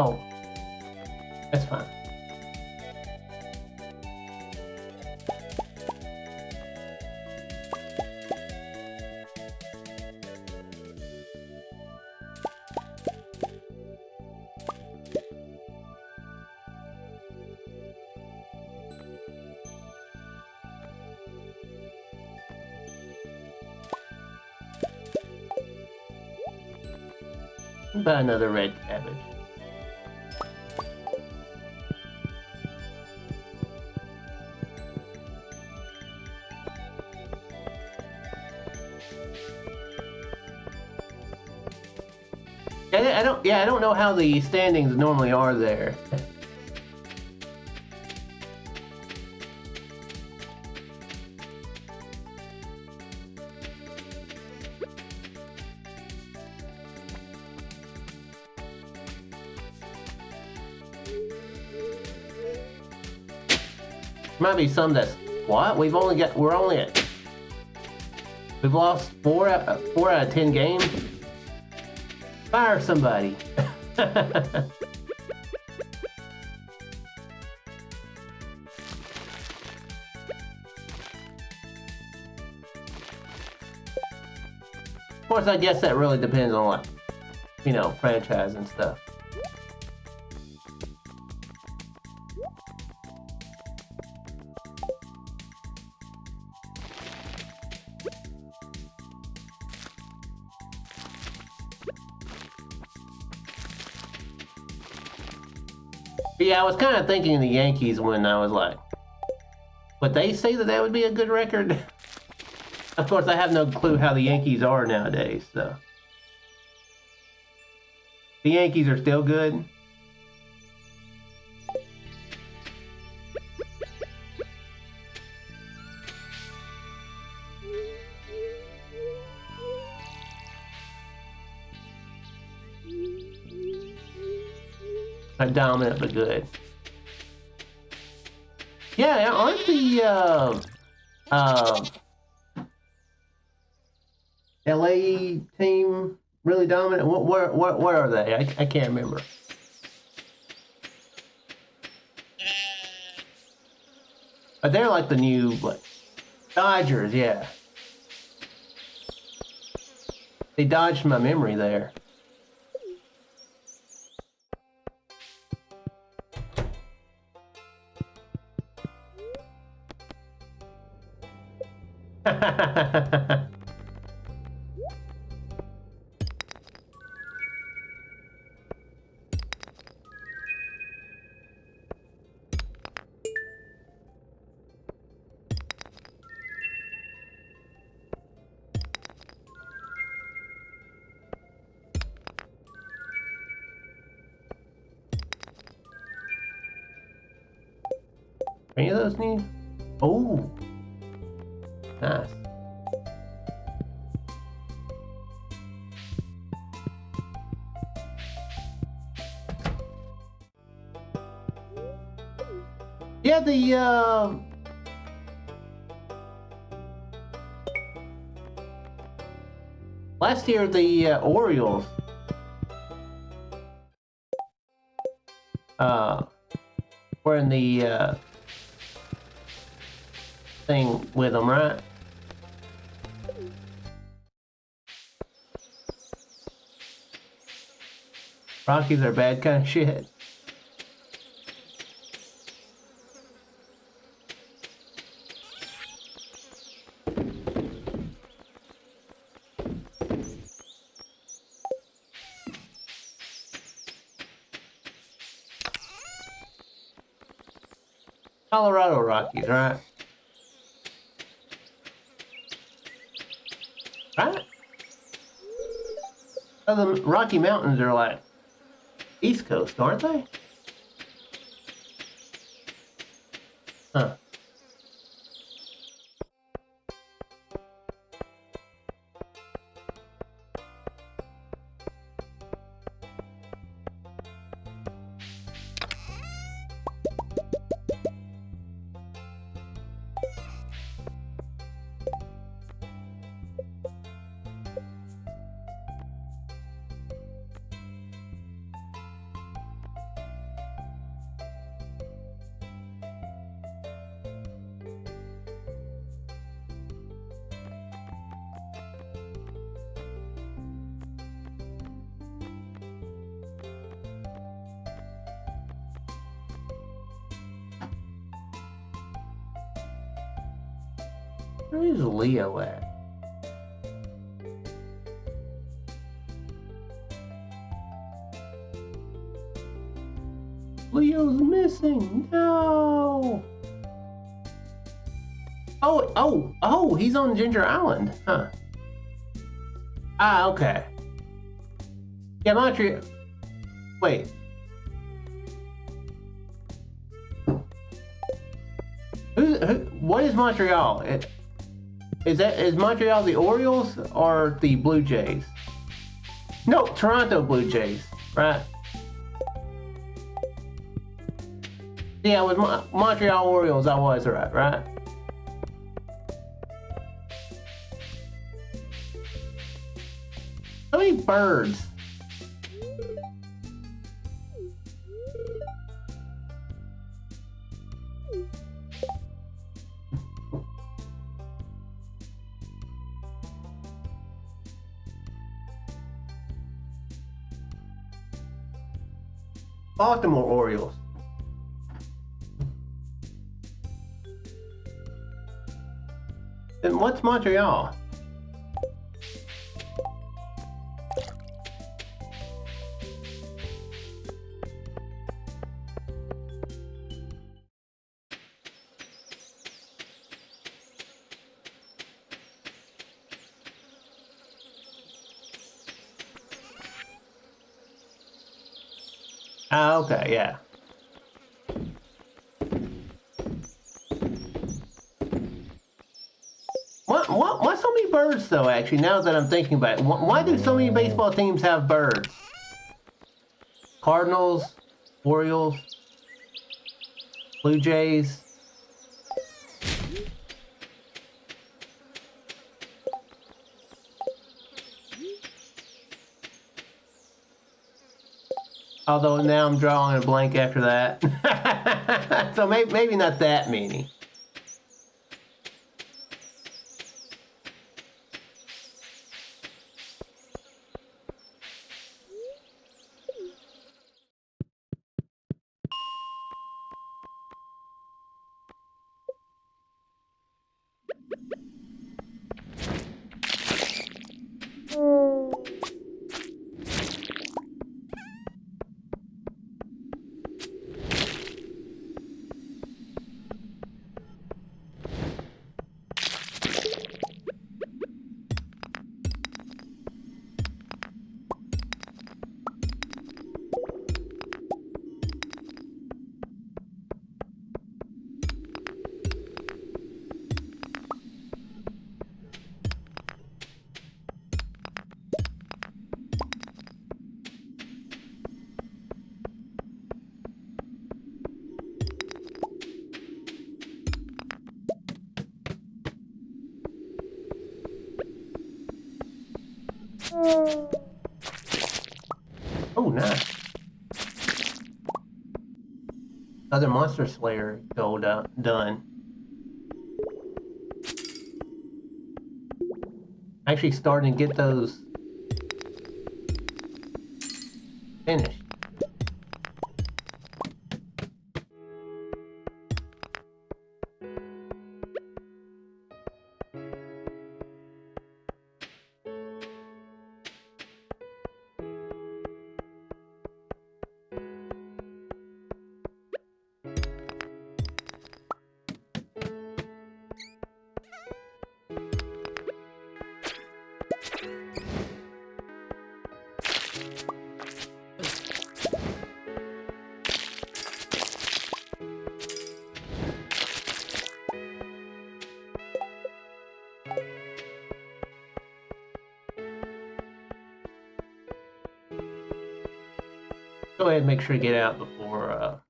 [SPEAKER 1] Oh, that's fine. Buy another red cabbage. I don't. Yeah, I don't know how the standings normally are there. Might be some that's what we've only got. We've lost 4 out of 10 games. Fire somebody. Of course, I guess that really depends on what, you know, franchise and stuff. But yeah, I was kind of thinking of the Yankees when I was like, would they say that that would be a good record? Of course, I have no clue how the Yankees are nowadays, so. The Yankees are still good. Not dominant, but good. Yeah, aren't the LA team really dominant? What are they? I can't remember. But they're like the new Dodgers, yeah. They dodged my memory there. Any of those new? Oh, nice. Yeah, the last year the Orioles were in the thing with them, right? Rockies are bad kind of shit. Colorado Rockies, right? Right? Oh, the Rocky Mountains are like East Coast, aren't they? Huh. Where is Leo at? Leo's missing. No. Oh, he's on Ginger Island. Huh. Ah, okay. Yeah, Montreal. Wait. What is Montreal? Is Montreal the Orioles or the Blue Jays? No, Toronto Blue Jays, right? Yeah, with Montreal Orioles, I was right. So many birds. Baltimore Orioles. And what's Montreal? Ah, okay, yeah. Why so many birds, though, actually, now that I'm thinking about it? Why do so many baseball teams have birds? Cardinals, Orioles, Blue Jays. Although now I'm drawing a blank after that. So maybe not that many. Oh, nice. Other Monster Slayer goal done. Actually starting to get those finished. Go ahead and make sure to get out before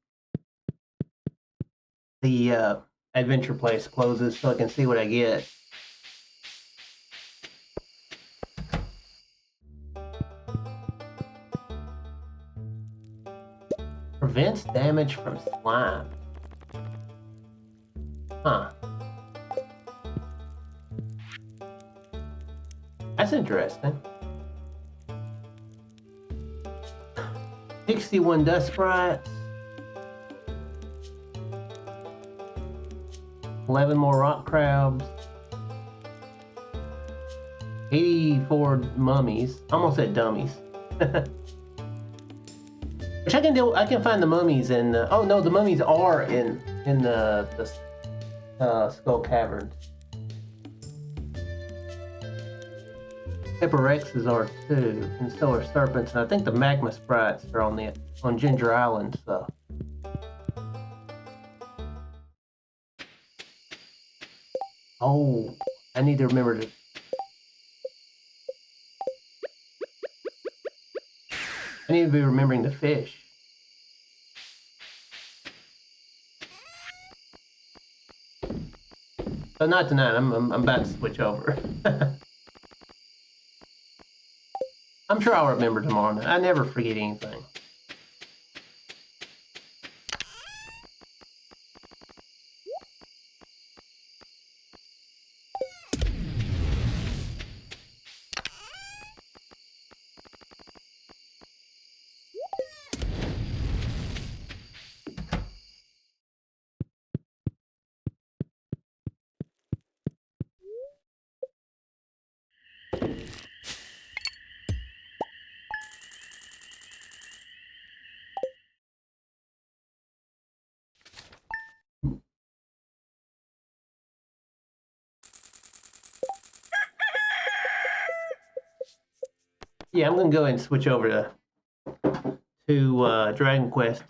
[SPEAKER 1] the adventure place closes so I can see what I get. Prevents damage from slime. Huh. That's interesting. 61 dust sprites. 11 more rock crabs. 84 mummies. Almost said dummies. Which I can do. I can find the mummies in. Oh no, the mummies are in the Skull Caverns. Pepper Rexes are too, and so are serpents. And I think the magma sprites are on Ginger Island. So. Oh, I need to remember to. I need to be remembering to fish. But not tonight. I'm about to switch over. I'm sure I'll remember tomorrow night. I never forget anything. Yeah, I'm gonna go ahead and switch over to Dragon Quest